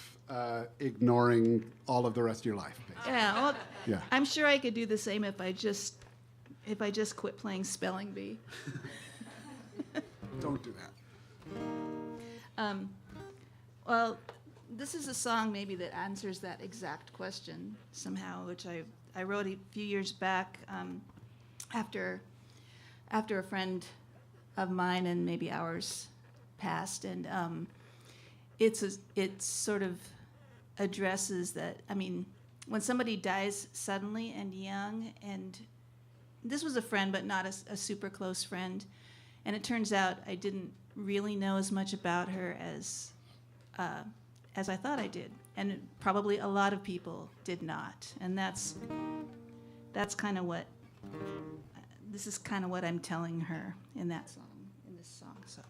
ignoring all of the rest of your life, basically. Yeah. Well, Yeah. I'm sure I could do the same if I just quit playing spelling bee. Don't do that. Well, this is a song maybe that answers that exact question somehow, which I wrote a few years back after a friend of mine and maybe ours passed, and it sort of addresses that. I mean, when somebody dies suddenly and young, and this was a friend but not a super close friend, and it turns out I didn't really know as much about her as I thought I did, and probably a lot of people did not. And that's kind of what this is kind of what I'm telling her in that song, in this song. So.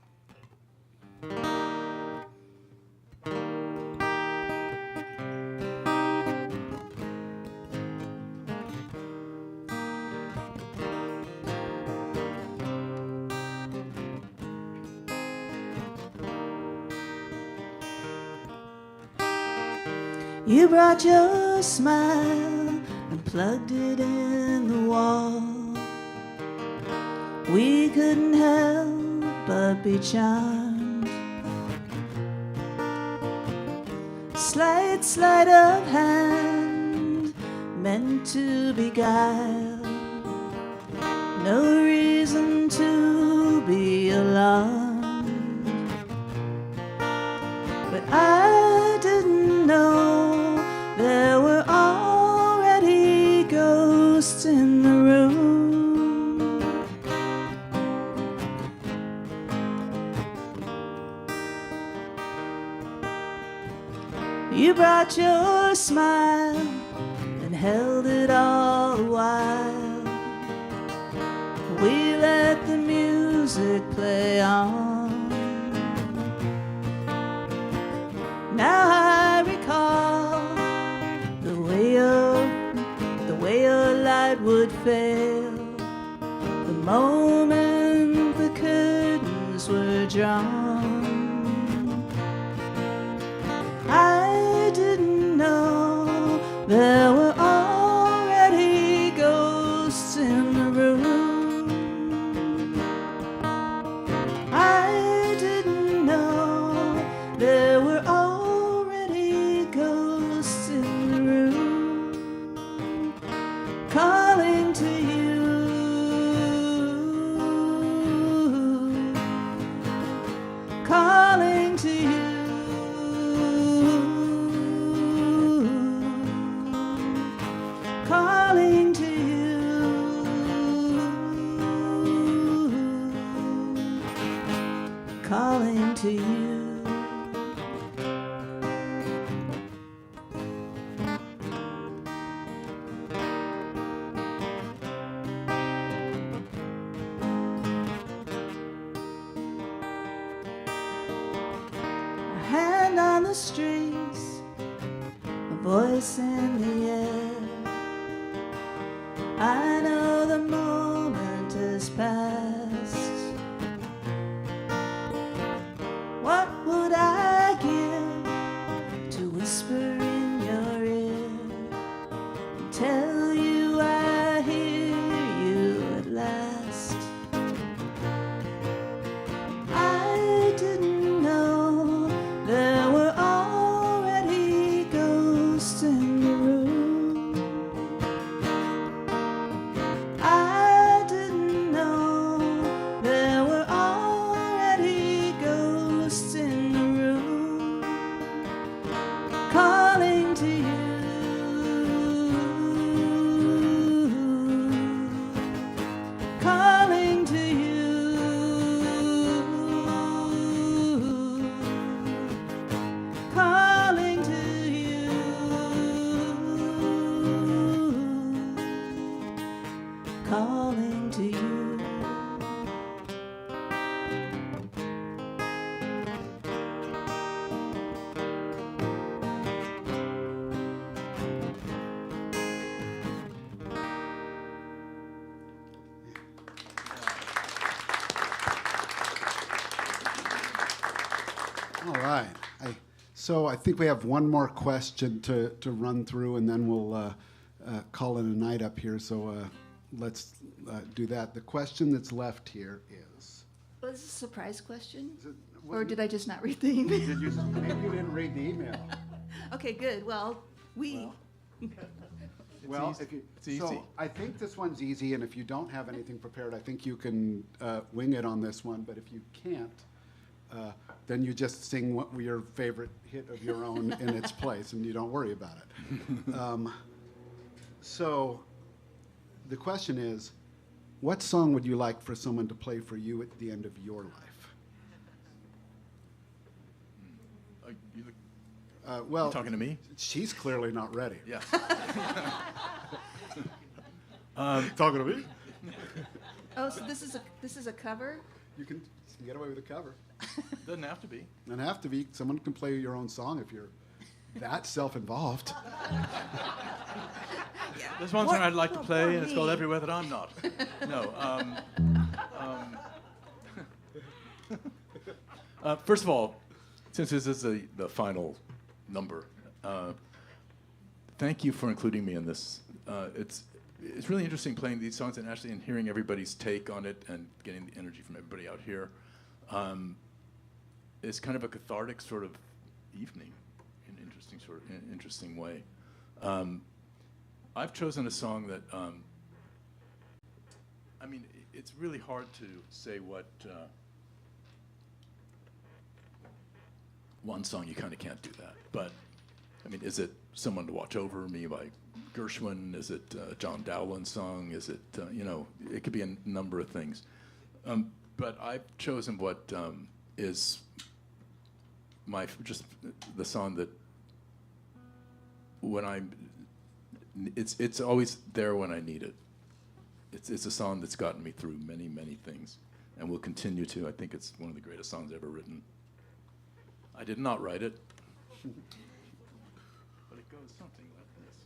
You brought your smile and plugged it in the wall. We couldn't help but be charmed. Slight sleight of hand, meant to beguile. No reason to be alarmed. But I didn't know there were already ghosts in the room. You brought your smile and held it all the while. We let the music play on. Now I recall the way your light would fail, the moment the curtains were drawn. I didn't know there were already ghosts in the room. I didn't know there were already ghosts in the room, calling to you, calling to you. Calling to you, calling to you. A hand on the strings, a voice in the air. I know the moment is past. What would I give to whisper in your ear and tell you I hear you at last? I didn't know there were already ghosts in the room. I didn't know there were already ghosts in the room, calling to you, calling to you, calling to you. Calling to you. All right. So I think we have one more question to run through, and then we'll call it a night up here. So let's do that. The question that's left here is... Was this a surprise question? Is it- Or did I just not read the email? Did you, maybe you didn't read the email. Okay, good. Well, Well, easy. if you, It's easy. so I think this one's easy, and if you don't have anything prepared, I think you can wing it on this one. But if you can't, then you just sing what your favorite hit of your own in its place, and you don't worry about it. So the question is, what song would you like for someone to play for you at the end of your life? Well, You talking to me? she's clearly not ready. Yes. Talking to me? oh, so this is a cover? You can get away with a cover. Doesn't have to be. Doesn't have to be. Someone can play your own song if you're that self-involved. There's one song I'd like to Oh, play, poor and it's called me. Everywhere That I'm Not. No. First of all, since this is the final number, thank you for including me in this. It's really interesting playing these songs and actually hearing everybody's take on it and getting the energy from everybody out here. It's kind of a cathartic sort of evening in an interesting way. I've chosen a song that, I mean, it's really hard to say what, one song you kind of can't do that, but, I mean, is it Someone to Watch Over Me by Gershwin? Is it a John Dowland song? Is it, it could be a number of things. But I've chosen what is just the song that when it's always there when I need it. It's a song that's gotten me through many, many things, and will continue to. I think it's one of the greatest songs ever written. I did not write it, but it goes something like this.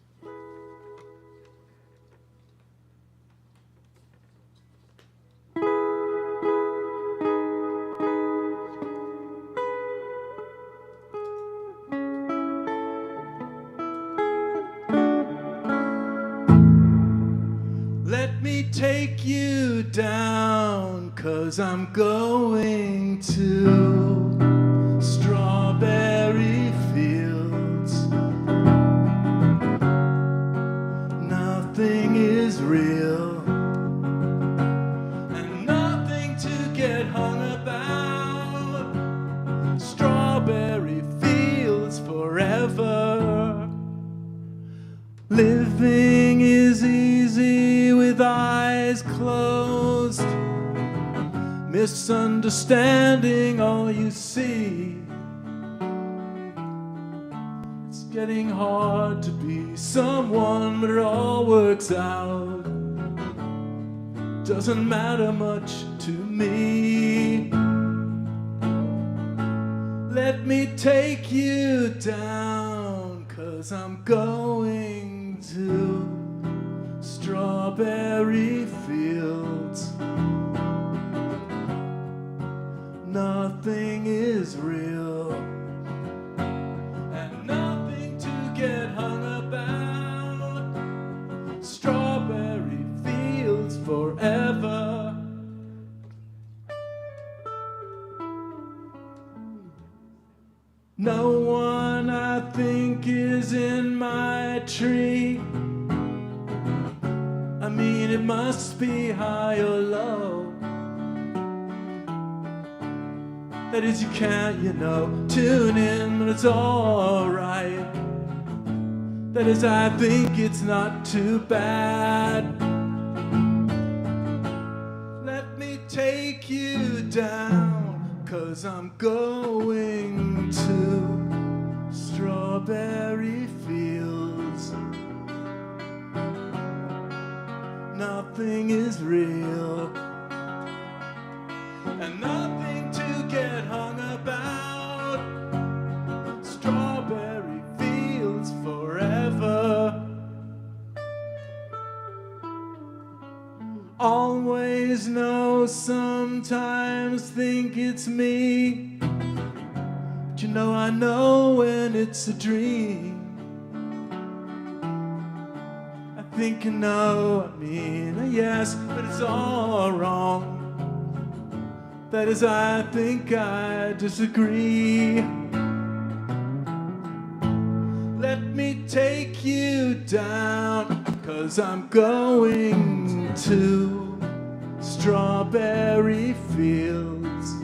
Let me take you down, 'cause I'm going to strawberry fields. Nothing is real, and nothing to get hung about. Strawberry fields forever. Living is easy with eyes closed, misunderstanding all you see. It's getting hard to be someone, but it all works out. Doesn't matter much to me. Let me take you down, 'cause I'm going to strawberry fields. Nothing is real, and nothing to get hung about. Strawberry fields forever. No one, I think, is in my tree. I mean, it must be high or low. That is, you can't, tune in, but it's alright. That is, I think it's not too bad. Let me take you down, 'cause I'm going to strawberry fields. Nothing is real, and nothing to get hung about. Strawberry fields forever. Always know, sometimes think it's me, but I know when it's a dream. I think I know, yes, but it's all wrong. That is, I think I disagree. Let me take you down, 'cause I'm going to strawberry fields.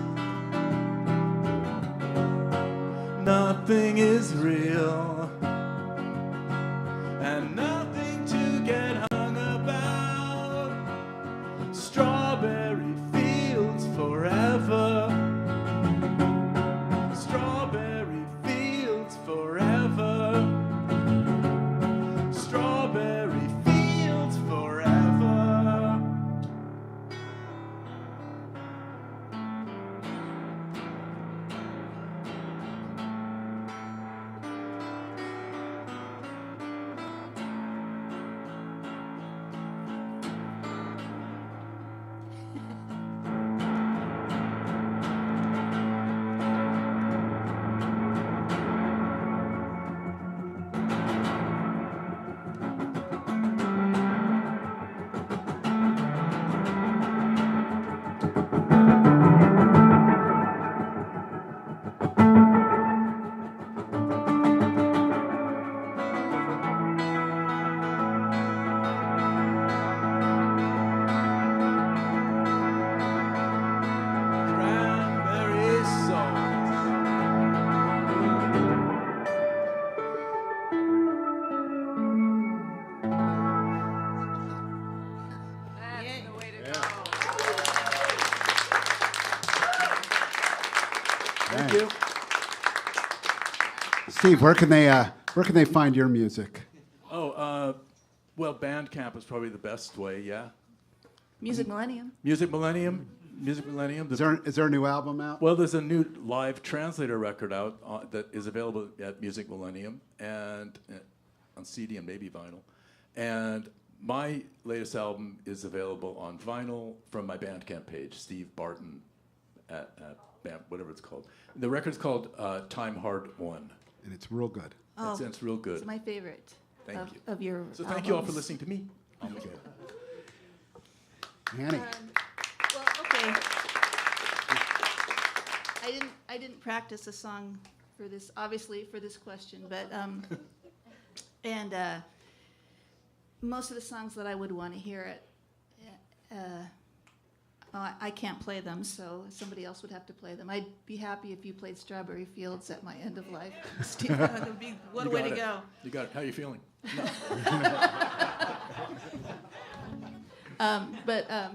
Nothing is real, and nothing to get hung about. Strawberry fields forever. Strawberry fields forever. Strawberry fields forever. Steve, where can Where can they find your music? Oh, well, Bandcamp is probably the best way, yeah. Music Millennium. Music Millennium. Is there a new album out? Well, there's a new live Translator record out that is available at Music Millennium and on CD and maybe vinyl. And my latest album is available on vinyl from my Bandcamp page, Steve Barton at Band, whatever it's called. The record's called Time Hard 1. And it's real good. It's real good. It's my favorite. Thank you. Of your So thank you all for albums. listening to me. Okay. Annie. Well, okay. I didn't practice a song for this, obviously, for this question, but and most of the songs that I would want to hear I can't play them, so somebody else would have to play them. I'd be happy if you played Strawberry Fields at my end of life. Steve, that would be what a way to go. You got it. How are you feeling?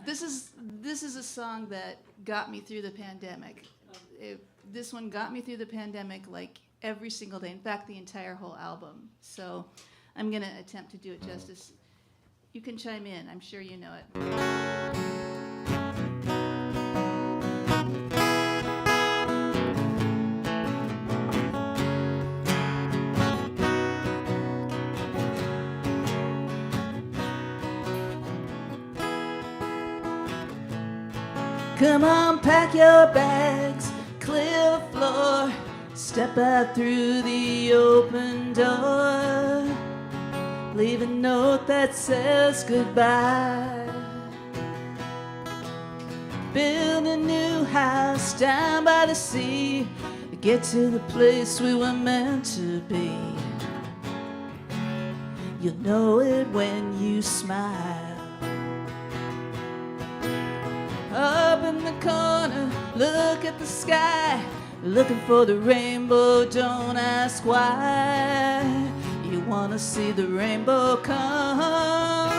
This is a song that got me through the pandemic. This one got me through the pandemic like every single day. In fact, the entire whole album. So I'm going to attempt to do it justice. You can chime in. I'm sure you know it. Come on, pack your bags, clear the floor, step out through the open door, leave a note that says goodbye. Build a new house down by the sea, get to the place we were meant to be. You'll know it when you smile. Up in the corner, look at the sky, looking for the rainbow, don't ask why. You wanna see the rainbow come.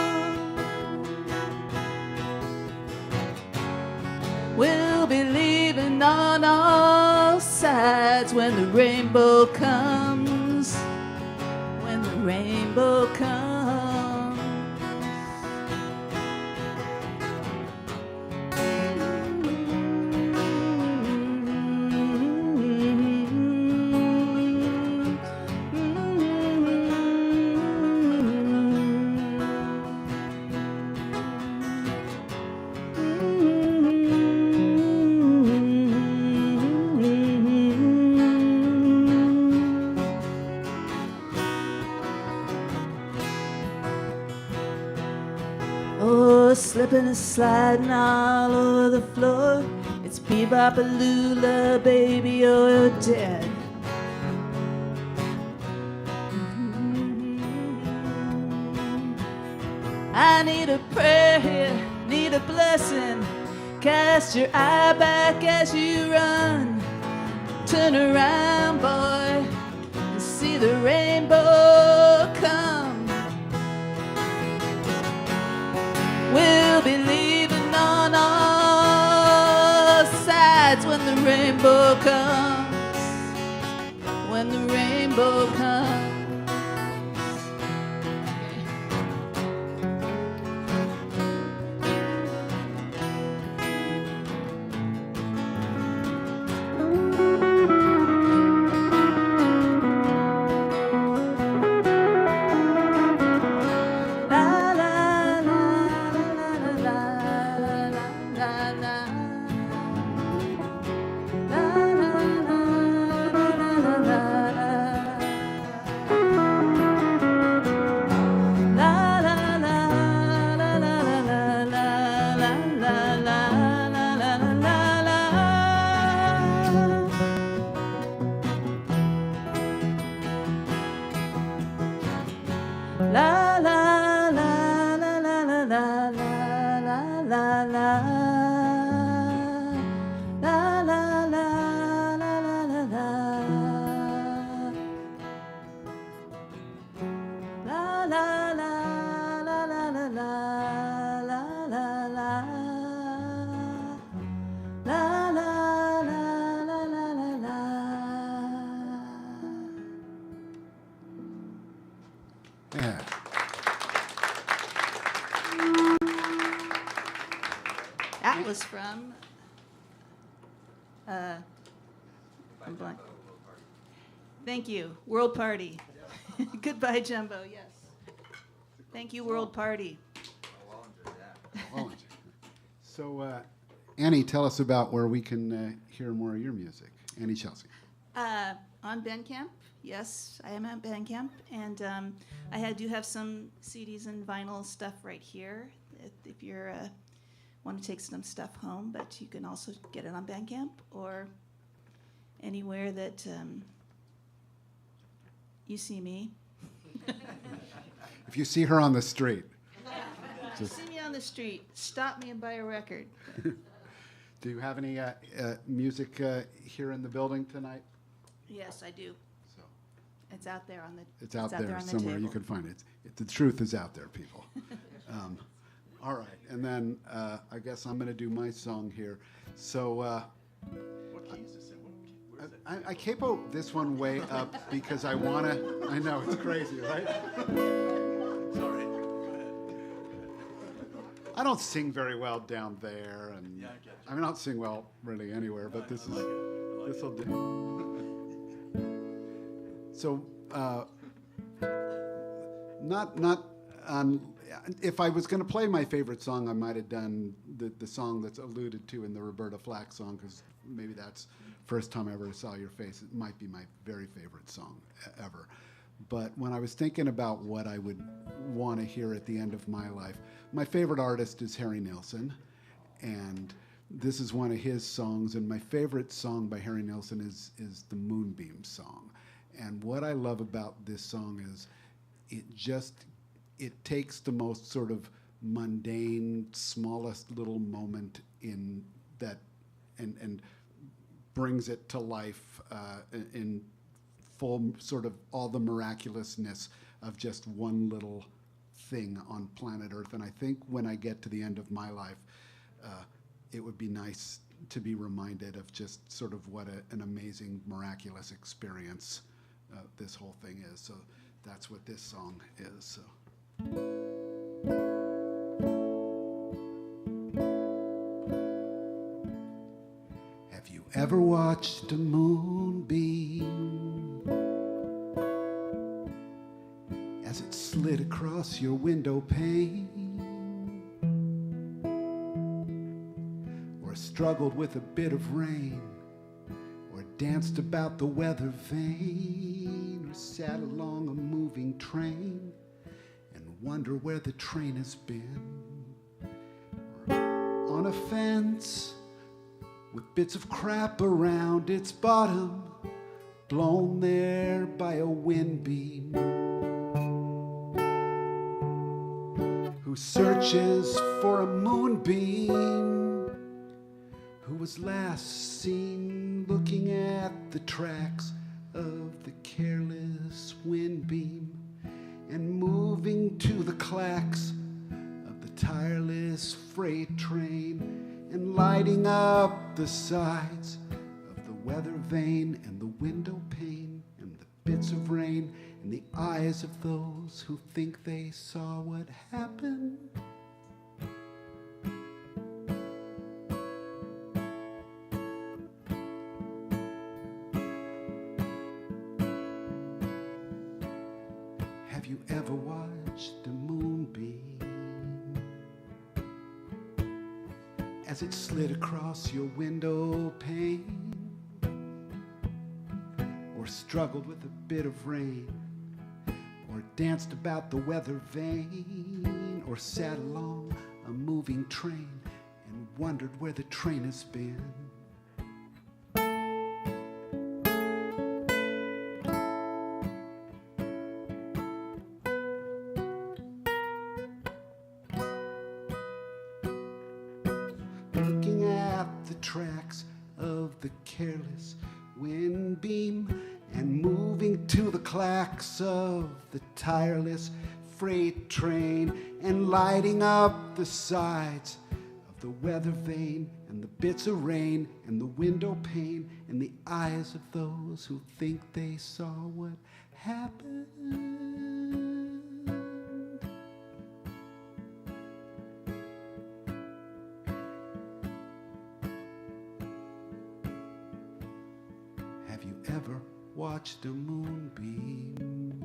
We'll be leaving on all sides when the rainbow comes. When the rainbow comes. Slipping and sliding all over the floor. It's bebop-a-lula, baby, oh, you're dead. I need a prayer, need a blessing. Cast your eye back as you run. Turn around, boy, and see the rainbow come. We'll be leaving on all sides when the rainbow comes. When the rainbow comes. was from. I'm blank. Thank you, World Party. Goodbye, Jumbo. Yes. Thank you, World Party. So, Annie, tell us about where we can hear more of your music. Anny Celsi. On Bandcamp, yes, I am at Bandcamp, and I do have some CDs and vinyl stuff right here. If you're want to take some stuff home, but you can also get it on Bandcamp or anywhere that you see me. If you see her on the street. See me on the street, stop me and buy a record. Do you have any music here in the building tonight? Yes, I do. So It's out there on the. it's out there on the somewhere. You table. can find it. The truth is out there, people. All right, and then I guess I'm going to do my song here. So What key is this in? What is it? I capo this one way up because I want to. I know it's crazy, right? Sorry. Go ahead. I don't sing very well down there, and Yeah, I get you. I mean I don't sing well really anywhere, but this is this will do. So, not if I was going to play my favorite song, I might have done the song that's alluded to in the Roberta Flack song, because maybe that's first time I ever saw your face. It might be my very favorite song ever. But when I was thinking about what I would want to hear at the end of my life, my favorite artist is Harry Nilsson, and this is one of his songs. And my favorite song by Harry Nilsson is the Moonbeam song. And what I love about this song is it takes the most sort of mundane, smallest little moment in that and brings it to life in full sort of all the miraculousness of just one little thing on planet Earth. And I think when I get to the end of my life, it would be nice to be reminded of just sort of what an amazing, miraculous experience this whole thing is. So that's what this song is. So. Have you ever watched a moonbeam as it slid across your window pane, or struggled with a bit of rain, or danced about the weather vane, or sat along a moving train and wonder where the train has been, or on a fence with bits of crap around its bottom, blown there by a wind beam, who searches for a moonbeam, who was last seen looking at the tracks of the careless wind beam, and moving to the clacks of the tireless freight train, and lighting up the sides of the weather vane and the window pane and the bits of rain in the eyes of those who think they saw what happened. Have you ever watched a moonbeam as it slid across your window pane, or struggled with a bit of rain, or danced about the weather vane, or sat along a moving train and wondered where the train has been? Looking at the tracks of the careless wind beam, and moving to the clacks of the tireless freight train, and lighting up the sides of the weather vane and the bits of rain and the window pane in the eyes of those who think they saw what happened. you ever watched a moonbeam.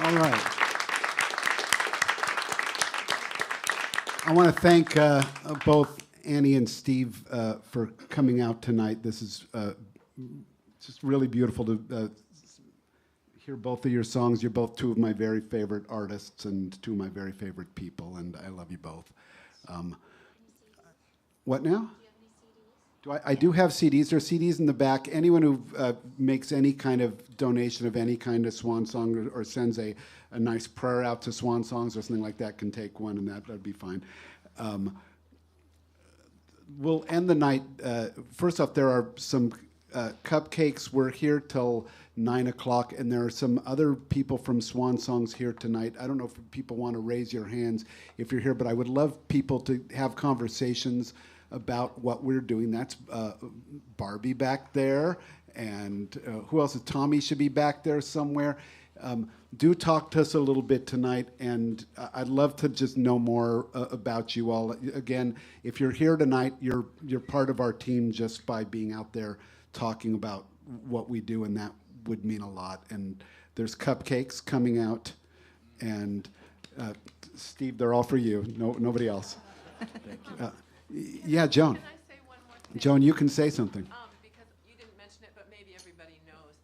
All right. I want to thank both Anny and Steve for coming out tonight. This is just really beautiful to hear both of your songs. You're both two of my very favorite artists and two of my very favorite people, and I love you both. What now? I do have CDs. There are CDs in the back. Anyone who makes any kind of donation of any kind of Swan Song or sends a nice prayer out to Swan Songs or something like that can take one, and that'd be fine. We'll end the night. First off, there are some cupcakes. We're here till 9 o'clock, and there are some other people from Swan Songs here tonight. I don't know if people want to raise your hands if you're here, but I would love people to have conversations about what we're doing. That's Barbie back there, and who else? Tommy should be back there somewhere. Do talk to us a little bit tonight, and I'd love to just know more about you all. Again, if you're here tonight, you're part of our team just by being out there talking about what we do, and that would mean a lot. And there's cupcakes coming out, and Steve, they're all for you. No, nobody else. Thank you. Yeah, Joan. Can I say one more thing? Joan, you can say something. Because you didn't mention it, but maybe everybody knows.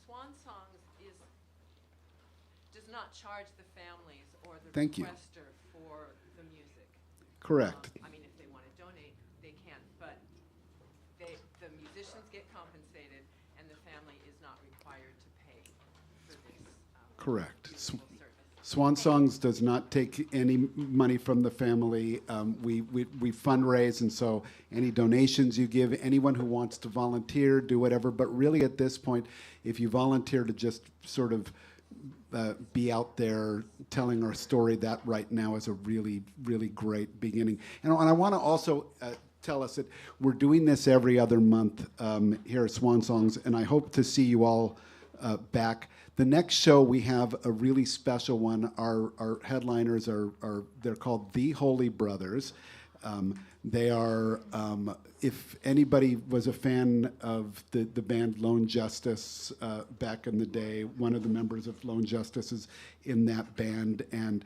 Swan Songs does not charge the families or the Thank you. requester for the music. Correct. I mean, if they want to donate, they can, but the musicians get compensated, and the family is not required to pay for this. Correct. Service. Swan Songs does not take any money from the family. We fundraise, and so any donations you give, anyone who wants to volunteer, do whatever. But really at this point, if you volunteer to just sort of be out there telling our story, that right now is a really, really great beginning. And I want to also tell us that we're doing this every other month here at Swan Songs, and I hope to see you all back. The next show, we have a really special one. Our headliners they're called The Holy Brothers. They are, if anybody was a fan of the band Lone Justice back in the day, one of the members of Lone Justice is in that band, and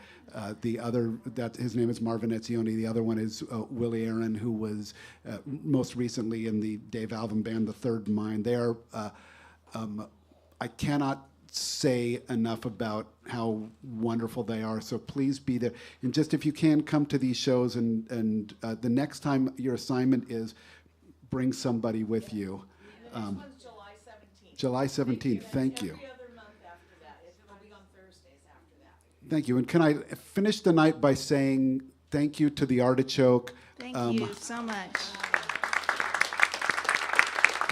his name is Marvin Etzioni. The other one is Willie Aaron, who was most recently in the Dave Alvin band, The Third Mind. They are, I cannot say enough about how wonderful they are, so please be there. And just if you can, come to these shows, and the next time your assignment is, bring somebody with you. The next one's July 17th. July 17th, thank you. Every other month after that. It'll be on Thursdays after that. Thank you. And can I finish the night by saying thank you to the Artichoke. Thank you so much.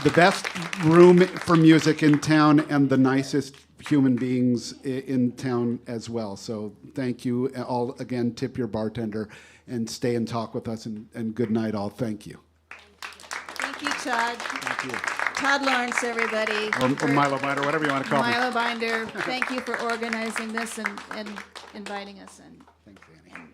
The best room for music in town and the nicest human beings in town as well. So thank you all again. Tip your bartender and stay and talk with us, and good night all. Thank you. Thank you, Todd. Thank you. Todd Lawrence, everybody. Or Milo Binder, whatever you want to call me. Milo Binder, thank you for organizing this and inviting us. And Thanks, Annie.